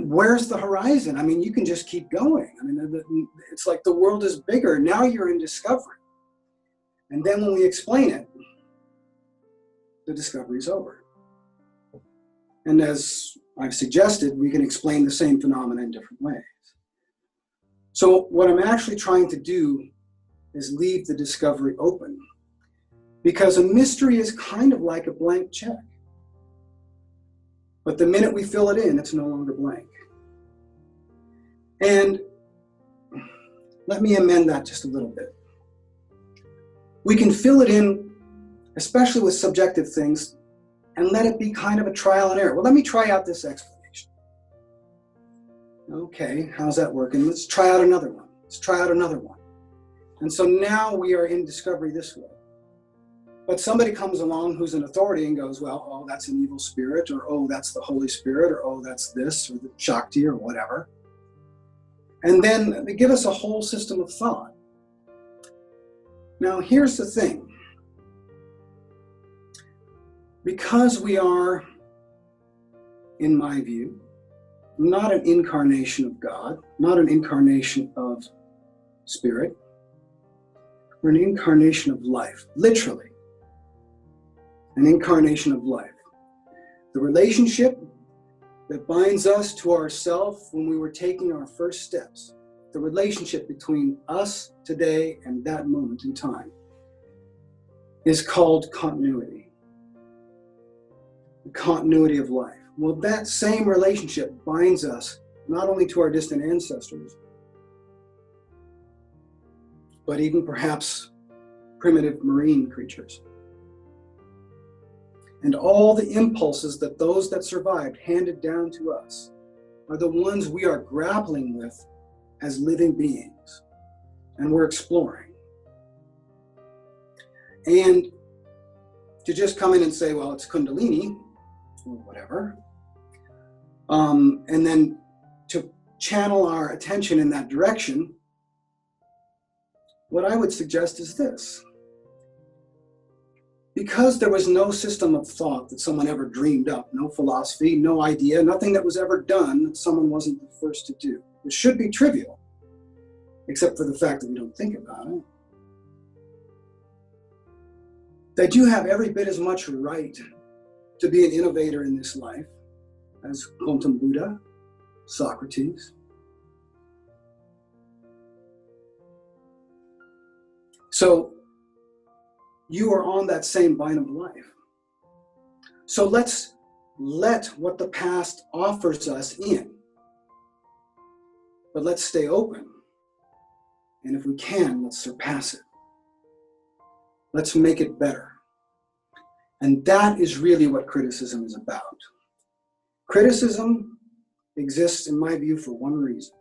where's the horizon? I mean, you can just keep going. I mean, it's like the world is bigger. Now you're in discovery. And then when we explain it, the discovery is over. And as I've suggested, we can explain the same phenomena in different ways. So what I'm actually trying to do is leave the discovery open, because a mystery is kind of like a blank check. But the minute we fill it in, it's no longer blank. And let me amend that just a little bit. We can fill it in, especially with subjective things, and let it be kind of a trial and error. Well, let me try out this explanation. Okay, how's that working? Let's try out another one. Let's try out another one. And so now we are in discovery this way. But somebody comes along who's an authority and goes, well, oh, that's an evil spirit, or oh, that's the Holy Spirit, or oh, that's this, or the Shakti, or whatever. And then they give us a whole system of thought. Now, here's the thing. Because we are, in my view, not an incarnation of God, not an incarnation of spirit, we're an incarnation of life, literally. An incarnation of life. The relationship that binds us to ourself when we were taking our first steps, the relationship between us today and that moment in time, is called continuity. The continuity of life. Well, that same relationship binds us not only to our distant ancestors, but even perhaps primitive marine creatures. And all the impulses that those that survived handed down to us are the ones we are grappling with as living beings, and we're exploring. And to just come in and say, well, it's Kundalini, or whatever, and then to channel our attention in that direction, what I would suggest is this. Because there was no system of thought that someone ever dreamed up, no philosophy, no idea, nothing that was ever done that someone wasn't the first to do. It should be trivial, except for the fact that we don't think about it. That you have every bit as much right to be an innovator in this life as Gautam Buddha, Socrates. So, you are on that same vine of life. So let's let what the past offers us in. But let's stay open. And if we can, let's surpass it. Let's make it better. And that is really what criticism is about. Criticism exists, in my view, for one reason.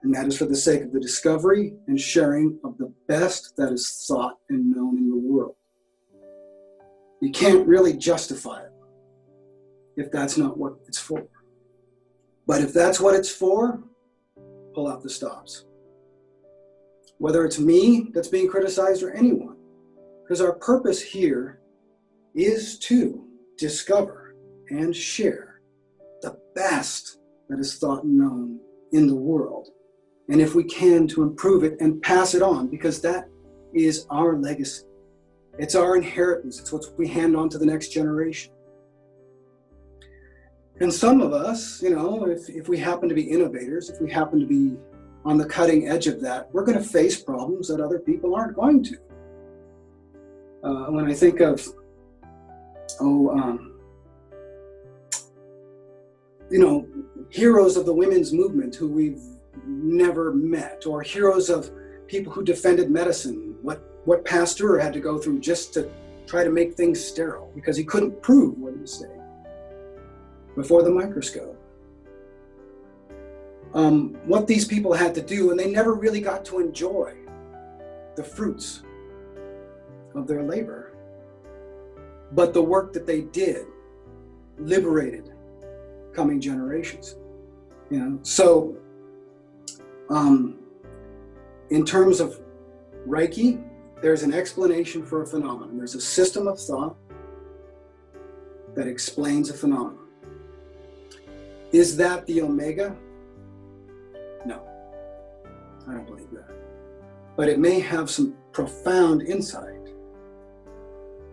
And that is for the sake of the discovery and sharing of the best that is thought and known in the world. You can't really justify it if that's not what it's for. But if that's what it's for, pull out the stops. Whether it's me that's being criticized or anyone. Because our purpose here is to discover and share the best that is thought and known in the world. And if we can, to improve it and pass it on, because that is our legacy. It's our inheritance. It's what we hand on to the next generation. And some of us, if we happen to be innovators, if we happen to be on the cutting edge of that, we're going to face problems that other people aren't going to. When I think of, heroes of the women's movement who we've never met, or heroes of people who defended medicine, what Pasteur had to go through just to try to make things sterile because he couldn't prove what he was saying before the microscope. What these people had to do, and they never really got to enjoy the fruits of their labor. but the work that they did liberated coming generations. You know, so in terms of Reiki, there's an explanation for a phenomenon. There's a system of thought that explains a phenomenon. Is that the Omega? No, I don't believe that. But it may have some profound insight.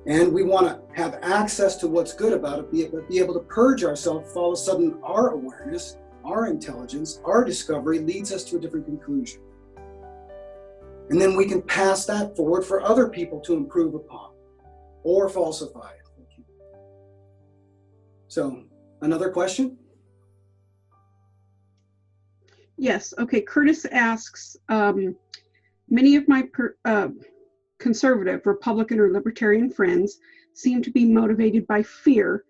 And we want to have access to what's good about it, be able to purge ourselves if all of a sudden our awareness, our intelligence, our discovery leads us to a different conclusion. And then we can pass that forward for other people to improve upon or falsify it. So, another question? Yes. Okay. Curtis asks, many of my conservative, Republican, or Libertarian friends seem to be motivated by fear,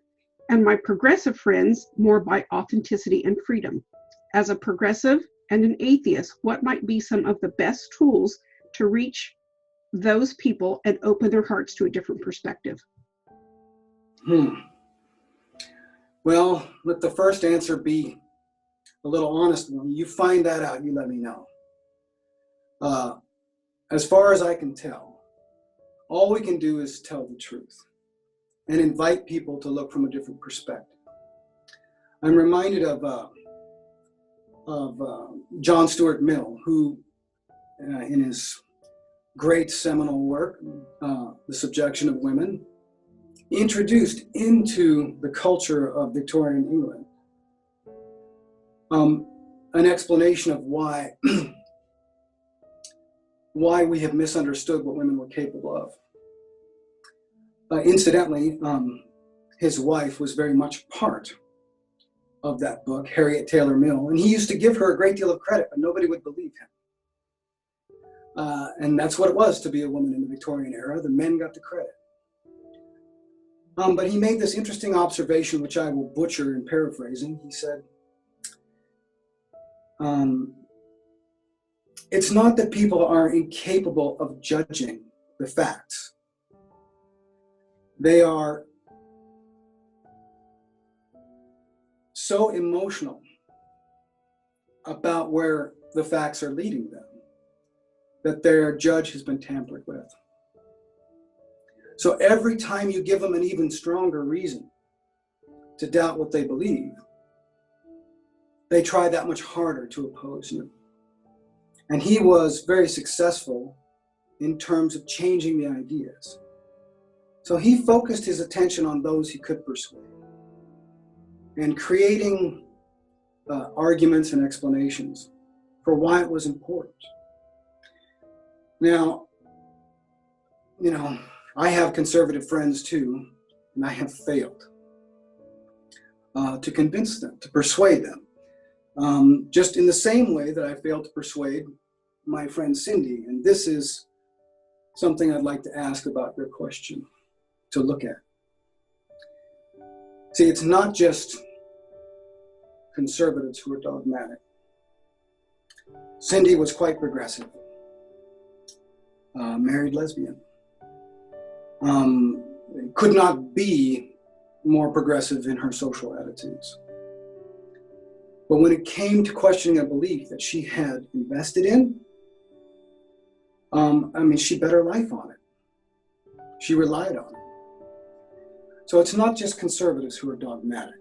and my progressive friends more by authenticity and freedom. As a progressive and an atheist, what might be some of the best tools to reach those people and open their hearts to a different perspective? Well, let the first answer be a little honest. When you find that out, you let me know. As far as I can tell, all we can do is tell the truth and invite people to look from a different perspective. I'm reminded of John Stuart Mill, who in his great seminal work, The Subjection of Women, introduced into the culture of Victorian England an explanation of why we have misunderstood what women were capable of. Incidentally, his wife was very much part of that book, Harriet Taylor Mill, and he used to give her a great deal of credit, but nobody would believe him. And that's what it was to be a woman in the Victorian era. The men got the credit. But he made this interesting observation, which I will butcher in paraphrasing. He said, it's not that people are incapable of judging the facts. They are so emotional about where the facts are leading them that their judge has been tampered with. So every time you give them an even stronger reason to doubt what they believe, they try that much harder to oppose you. And he was very successful in terms of changing the ideas. So he focused his attention on those he could persuade and creating arguments and explanations for why it was important. Now, you know, I have conservative friends too, and I have failed to convince them, to persuade them. Just in the same way that I failed to persuade my friend Cindy. And this is something I'd like to ask about your question to look at. See, it's not just conservatives who are dogmatic. Cindy was quite progressive, married lesbian. Could not be more progressive in her social attitudes. But when it came to questioning a belief that she had invested in, she bet her life on it. She relied on it. So it's not just conservatives who are dogmatic.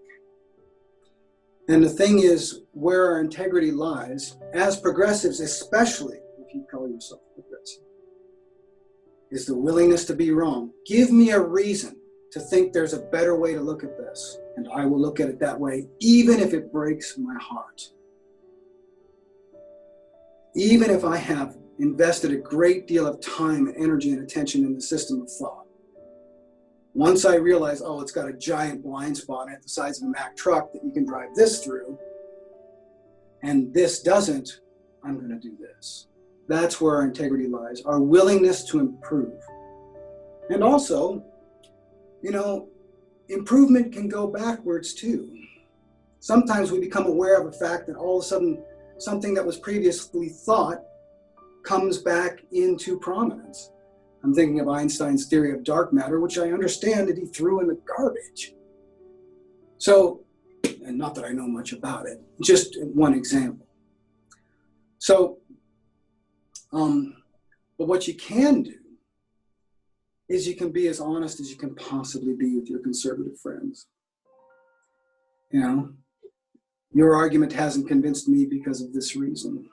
And the thing is, where our integrity lies, as progressives, especially if you call yourself progressive, is the willingness to be wrong. Give me a reason to think there's a better way to look at this, and I will look at it that way, even if it breaks my heart. Even if I have invested a great deal of time, energy, and attention in the system of thought. Once I realize, oh, it's got a giant blind spot at the size of a Mack truck that you can drive this through, and this doesn't, I'm going to do this. That's where our integrity lies, our willingness to improve. And also, you know, improvement can go backwards too. Sometimes we become aware of a fact that all of a sudden something that was previously thought comes back into prominence. I'm thinking of Einstein's theory of dark matter, which I understand that he threw in the garbage. So, and not that I know much about it, just one example. So, but what you can do is you can be as honest as you can possibly be with your conservative friends. You know, your argument hasn't convinced me because of this reason.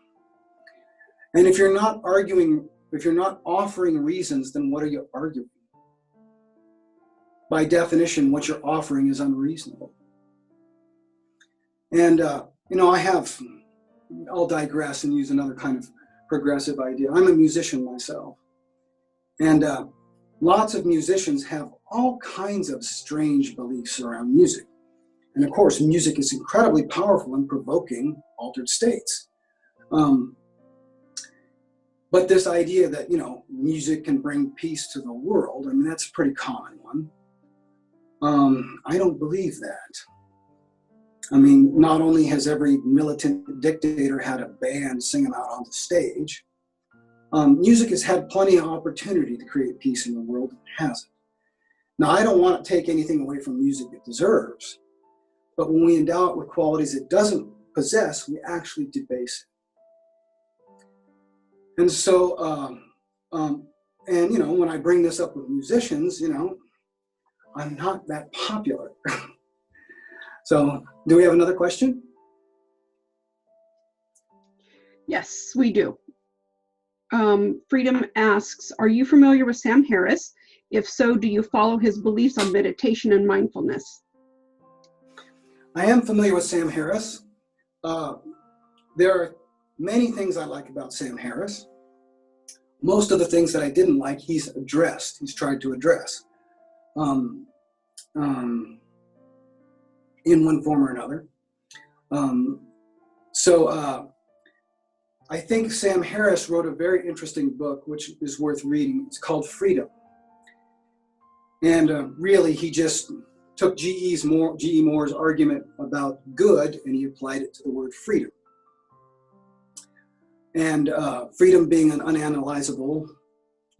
And if you're not arguing, if you're not offering reasons, then what are you arguing? By definition, what you're offering is unreasonable. And, you know, I'll digress and use another kind of progressive idea. I'm a musician myself. And lots of musicians have all kinds of strange beliefs around music. And of course, music is incredibly powerful in provoking altered states. But this idea that, you know, music can bring peace to the world, I mean, that's a pretty common one. I don't believe that. I mean, not only has every militant dictator had a band sing them out on the stage, music has had plenty of opportunity to create peace in the world and hasn't. Now, I don't want to take anything away from music it deserves, but when we endow it with qualities it doesn't possess, we actually debase it. And so, and you know, when I bring this up with musicians, you know, I'm not that popular. So, do we have another question? Yes, we do. Freedom asks, are you familiar with Sam Harris? If so, do you follow his beliefs on meditation and mindfulness? I am familiar with Sam Harris. There are many things I like about Sam Harris. Most of the things that I didn't like, he's tried to address in one form or another. I think Sam Harris wrote a very interesting book, which is worth reading. It's called Freedom. And really, he just took G.E. Moore's argument about good, and he applied it to the word freedom. And freedom being an unanalyzable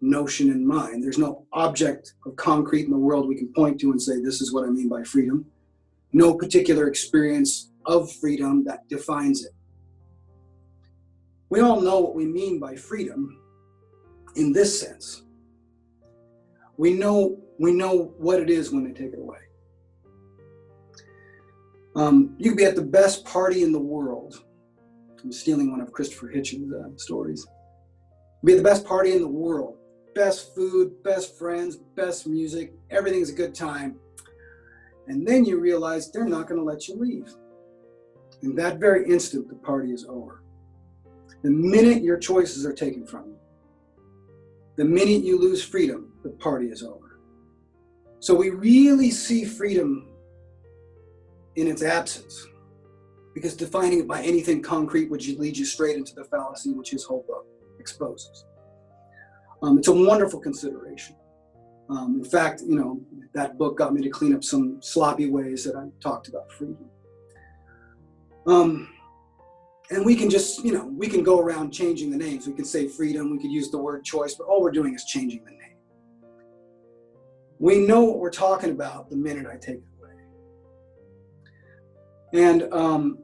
notion in mind. There's no object of concrete in the world we can point to and say, this is what I mean by freedom. No particular experience of freedom that defines it. We all know what we mean by freedom in this sense. We know what it is when they take it away. You could be at the best party in the world. I'm stealing one of Christopher Hitchens' stories. Be at the best party in the world. Best food, best friends, best music. Everything's a good time. And then you realize they're not going to let you leave. In that very instant, the party is over. The minute your choices are taken from you, the minute you lose freedom, the party is over. So we really see freedom in its absence, because defining it by anything concrete would lead you straight into the fallacy which his whole book exposes. It's a wonderful consideration. In fact, you know, that book got me to clean up some sloppy ways that I talked about freedom. And we can just, you know, we can go around changing the names. We can say freedom, we could use the word choice, but all we're doing is changing the name. We know what we're talking about the minute I take it away. And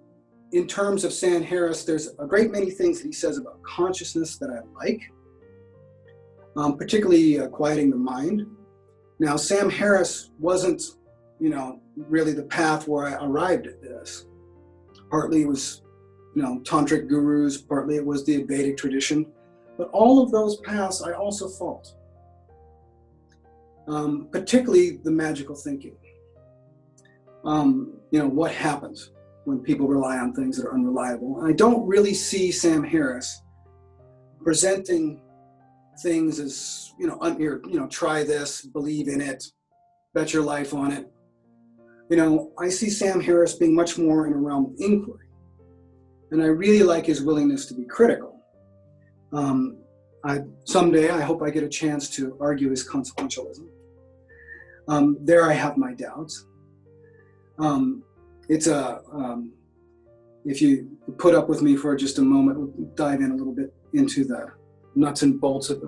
in terms of Sam Harris, there's a great many things that he says about consciousness that I like, particularly quieting the mind. Now, Sam Harris wasn't, you know, really the path where I arrived at this. Partly it was, you know, tantric gurus, partly it was the Vedic tradition, but all of those paths I also fault, particularly the magical thinking. You know, what happens when people rely on things that are unreliable? And I don't really see Sam Harris presenting things as, you know, try this, believe in it, bet your life on it. You know, I see Sam Harris being much more in a realm of inquiry. And I really like his willingness to be critical. Someday, I hope I get a chance to argue his consequentialism. There I have my doubts. If you put up with me for just a moment, we'll dive in a little bit into the nuts and bolts of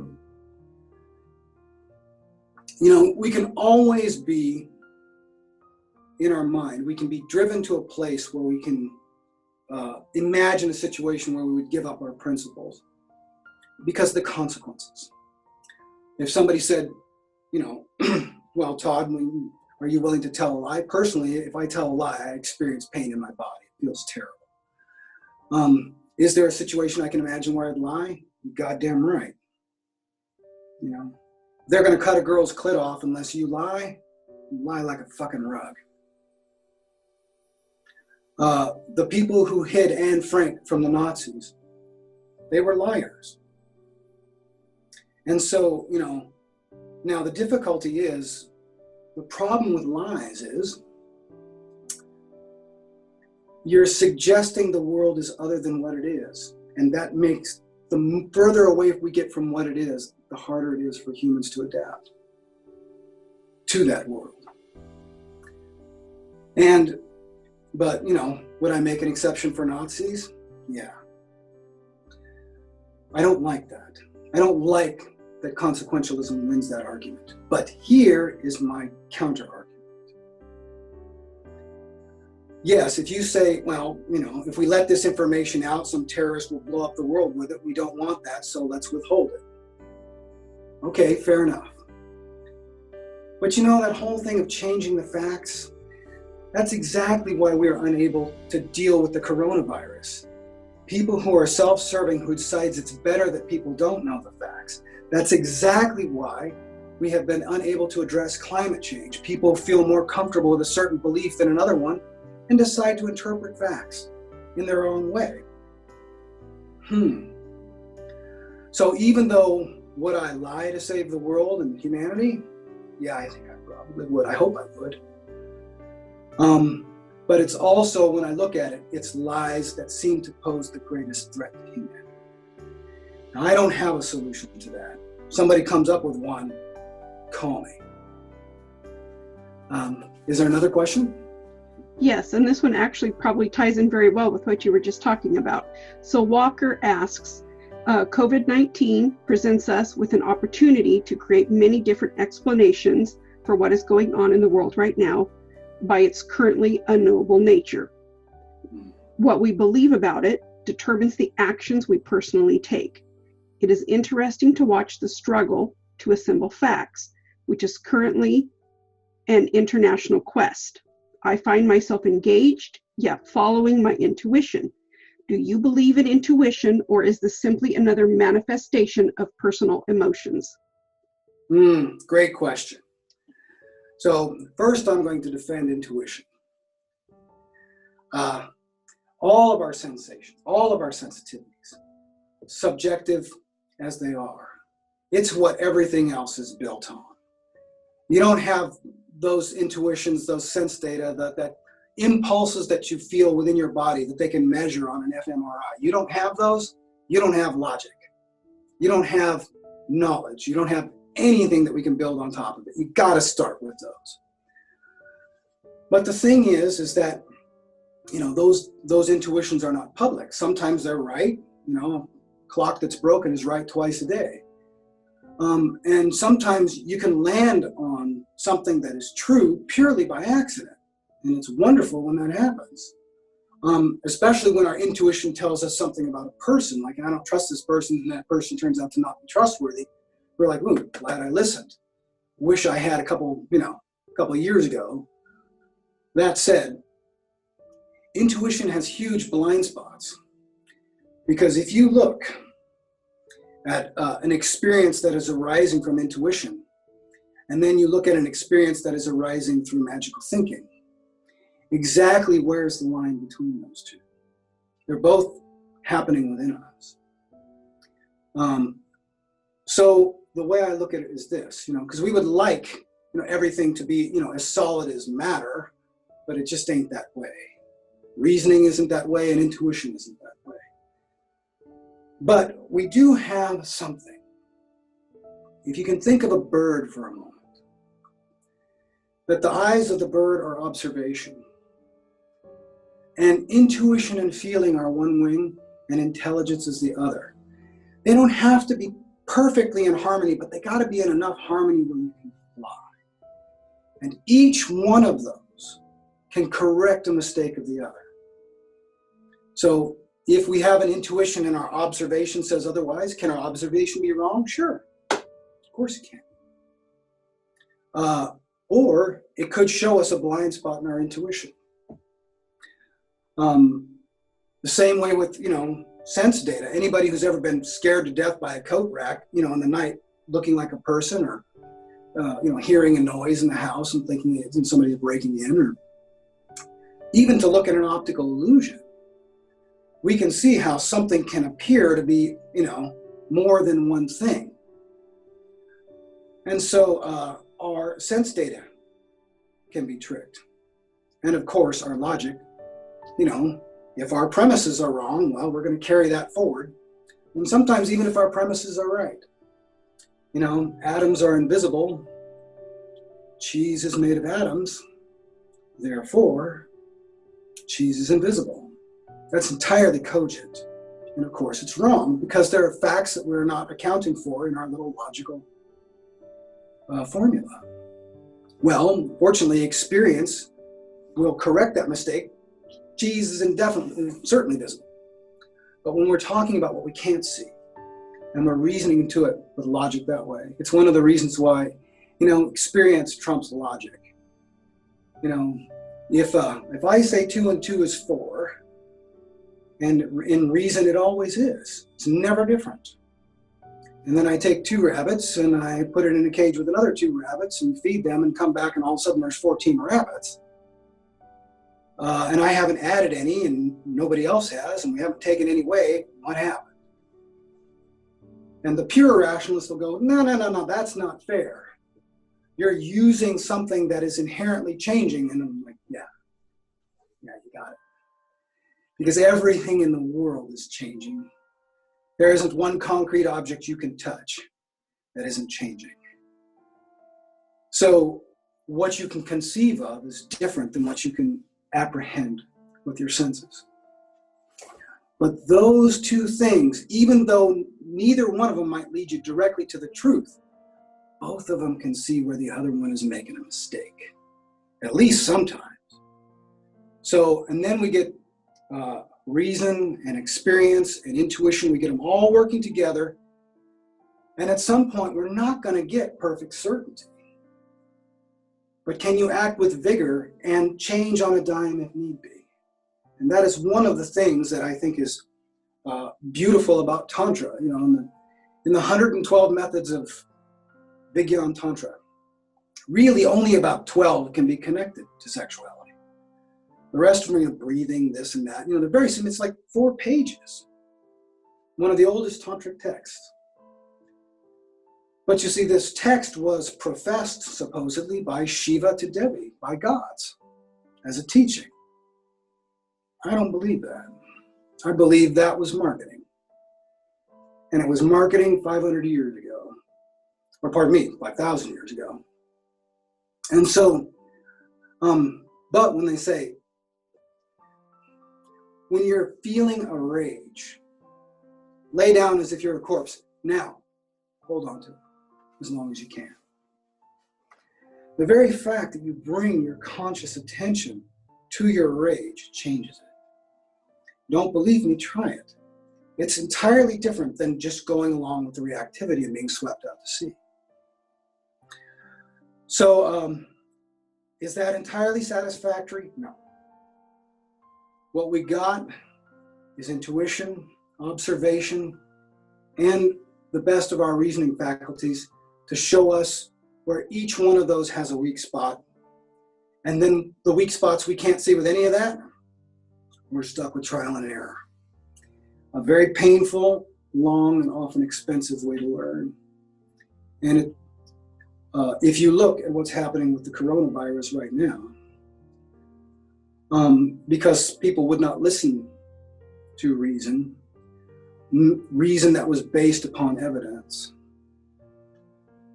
we can always be in our mind. We can be driven to a place where we can imagine a situation where we would give up our principles because of the consequences. If somebody said, well, Todd, are you willing to tell a lie? Personally, if I tell a lie, I experience pain in my body. It feels terrible. Is there a situation I can imagine where I'd lie? Goddamn right. They're going to cut a girl's clit off unless you lie like a fucking rug. The people who hid Anne Frank from the Nazis, they were liars. And so, now the difficulty is, the problem with lies is, you're suggesting the world is other than what it is. And that makes, the further away we get from what it is, the harder it is for humans to adapt to that world. But, would I make an exception for Nazis? Yeah. I don't like that. I don't like that consequentialism wins that argument. But here is my counter argument. Yes, if you say, well, if we let this information out, some terrorist will blow up the world with it. We don't want that, so let's withhold it. Okay, fair enough. But that whole thing of changing the facts, that's exactly why we're unable to deal with the coronavirus. People who are self-serving, who decides it's better that people don't know the facts. That's exactly why we have been unable to address climate change. People feel more comfortable with a certain belief than another one and decide to interpret facts in their own way. So even though would I lie to save the world and humanity? Yeah, I think I probably would. I hope I would. But it's also, when I look at it, it's lies that seem to pose the greatest threat to humanity. Now, I don't have a solution to that. Somebody comes up with one, call me. Is there another question? Yes, and this one actually probably ties in very well with what you were just talking about. So Walker asks, COVID-19 presents us with an opportunity to create many different explanations for what is going on in the world right now by its currently unknowable nature. What we believe about it determines the actions we personally take. It is interesting to watch the struggle to assemble facts, which is currently an international quest. I find myself engaged, yet following my intuition. Do you believe in intuition, or is this simply another manifestation of personal emotions? Great question. So first, I'm going to defend intuition. All of our sensations, all of our sensitivities, subjective as they are, it's what everything else is built on. You don't have those intuitions, those sense data, that impulses that you feel within your body that they can measure on an fMRI. You don't have those, you don't have logic. You don't have knowledge. You don't have anything that we can build on top of it. You got to start with those. But the thing is that, those intuitions are not public. Sometimes they're right. A clock that's broken is right twice a day. And sometimes you can land on something that is true purely by accident. And it's wonderful when that happens. Especially when our intuition tells us something about a person, like I don't trust this person, and that person turns out to not be trustworthy. We're like, ooh, glad I listened. Wish I had a couple of years ago. That said, intuition has huge blind spots. Because if you look at an experience that is arising from intuition, and then you look at an experience that is arising through magical thinking, exactly where's the line between those two? They're both happening within us. So the way I look at it is this, because we would like, everything to be, as solid as matter, but it just ain't that way. Reasoning isn't that way, and intuition isn't that way. But we do have something. If you can think of a bird for a moment, that the eyes of the bird are observation, and intuition and feeling are one wing, and intelligence is the other. They don't have to be perfectly in harmony, but they got to be in enough harmony where you can lie. And each one of those can correct a mistake of the other. So if we have an intuition and our observation says otherwise, can our observation be wrong? Sure, of course it can. Or it could show us a blind spot in our intuition. The same way with, sense data. Anybody who's ever been scared to death by a coat rack, in the night, looking like a person, or, hearing a noise in the house and thinking somebody's breaking in, or even to look at an optical illusion, we can see how something can appear to be, more than one thing. And so our sense data can be tricked. And of course, our logic, if our premises are wrong, well, we're going to carry that forward. And sometimes even if our premises are right, atoms are invisible. Cheese is made of atoms. Therefore, cheese is invisible. That's entirely cogent. And of course, it's wrong because there are facts that we're not accounting for in our little logical formula. Well, fortunately, experience will correct that mistake. Cheese is certainly visible. But when we're talking about what we can't see, and we're reasoning into it with logic that way, it's one of the reasons why, experience trumps logic. If I say 2 and 2 is 4, and in reason it always is, it's never different. And then I take 2 rabbits and I put it in a cage with another 2 rabbits and feed them and come back and all of a sudden there's 14 rabbits. And I haven't added any and nobody else has, and we haven't taken any away. What happened? And the pure rationalist will go, no, that's not fair. You're using something that is inherently changing. And I'm like, yeah, you got it. Because everything in the world is changing. There isn't one concrete object you can touch that isn't changing. So what you can conceive of is different than what you can apprehend with your senses. But those 2 things, even though neither one of them might lead you directly to the truth, both of them can see where the other one is making a mistake, at least sometimes. So, and then we get reason and experience and intuition, we get them all working together. And at some point, we're not going to get perfect certainty. But can you act with vigor and change on a dime if need be? And that is one of the things that I think is beautiful about Tantra. In the 112 methods of Beyond Tantra, really only about 12 can be connected to sexuality. The rest of them are breathing, this and that. They're very simple. It's like 4 pages. One of the oldest tantric texts. But you see, this text was professed, supposedly, by Shiva to Devi, by gods, as a teaching. I don't believe that. I believe that was marketing. And it was marketing 500 years ago. Or pardon me, 5,000 years ago. And so, but when they say, when you're feeling a rage, lay down as if you're a corpse. Now, hold on to it as long as you can. The very fact that you bring your conscious attention to your rage changes it. Don't believe me, try it. It's entirely different than just going along with the reactivity and being swept out to sea. So, is that entirely satisfactory? No. What we got is intuition, observation, and the best of our reasoning faculties to show us where each one of those has a weak spot. And then the weak spots we can't see with any of that, we're stuck with trial and error. A very painful, long, and often expensive way to learn. And if you look at what's happening with the coronavirus right now, because people would not listen to reason that was based upon evidence,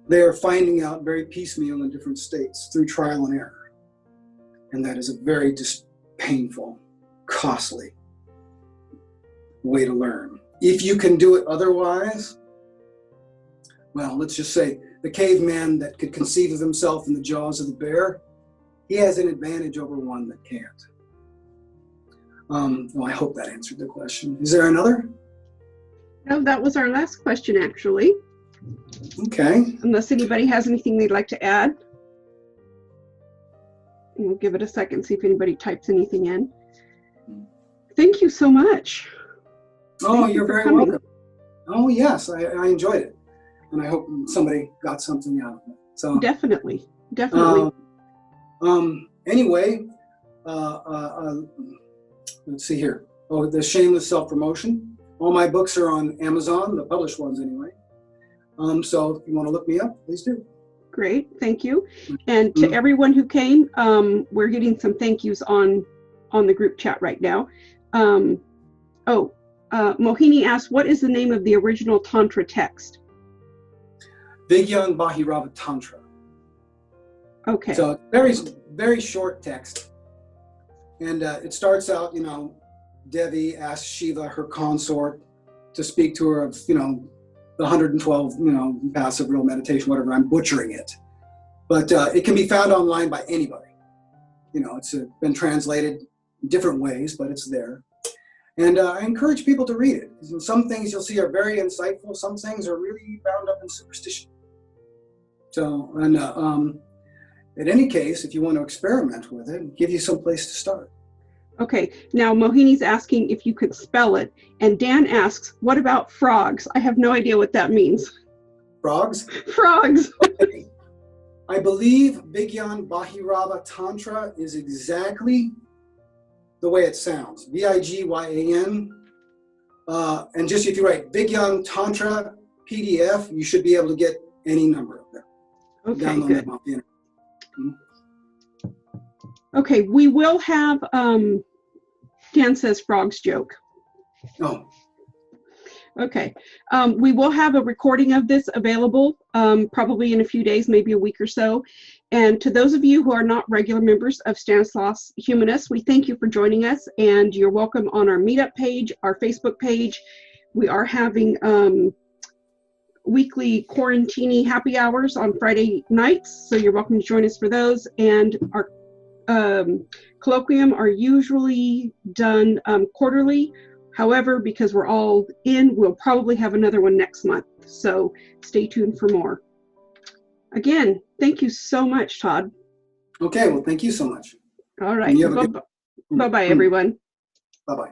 they are finding out very piecemeal in different states through trial and error. And that is a very painful, costly way to learn. If you can do it otherwise, well, let's just say the caveman that could conceive of himself in the jaws of the bear, he has an advantage over one that can't. Well, I hope that answered the question. Is there another? No, that was our last question, actually. Okay. Unless anybody has anything they'd like to add. And we'll give it a second, see if anybody types anything in. Thank you so much. Oh, you're very welcome. Oh, yes, I enjoyed it. And I hope somebody got something out of it. So Definitely. Anyway, let's see here. Oh, the shameless self-promotion. All my books are on Amazon, the published ones anyway. So if you want to look me up, please do. Great, thank you. And to everyone who came, we're getting some thank yous on the group chat right now. Mohini asked, what is the name of the original Tantra text? Vivriti.Org Tantra. Okay. So very, very short text. And it starts out, Devi asks Shiva, her consort, to speak to her of, the 112, passive real meditation, whatever. I'm butchering it. But it can be found online by anybody. It's been translated in different ways, but it's there. And I encourage people to read it. Some things you'll see are very insightful. Some things are really bound up in superstition. So, and in any case, if you want to experiment with it, give you some place to start. Okay, now Mohini's asking if you could spell it. And Dan asks, what about frogs? I have no idea what that means. Frogs? Frogs. Okay. I believe Beyond Tantra is exactly the way it sounds. Vigyan. And just if you write Beyond Tantra PDF, you should be able to get any number of them. Okay, Download good. them off the internet. Okay, we will have, Dan says frogs joke. Oh, Okay, we will have a recording of this available probably in a few days, maybe a week or so. And to those of you who are not regular members of Stanislaus Humanists, we thank you for joining us, and you're welcome on our meetup page, our Facebook page. We are having weekly quarantini happy hours on Friday nights, so you're welcome to join us for those. And our colloquium are usually done quarterly. However, because we're all in, we'll probably have another one next month. So stay tuned for more. Again, thank you so much, Todd. okay. Well, thank you so much. All right. Bye-bye, everyone. Bye-bye.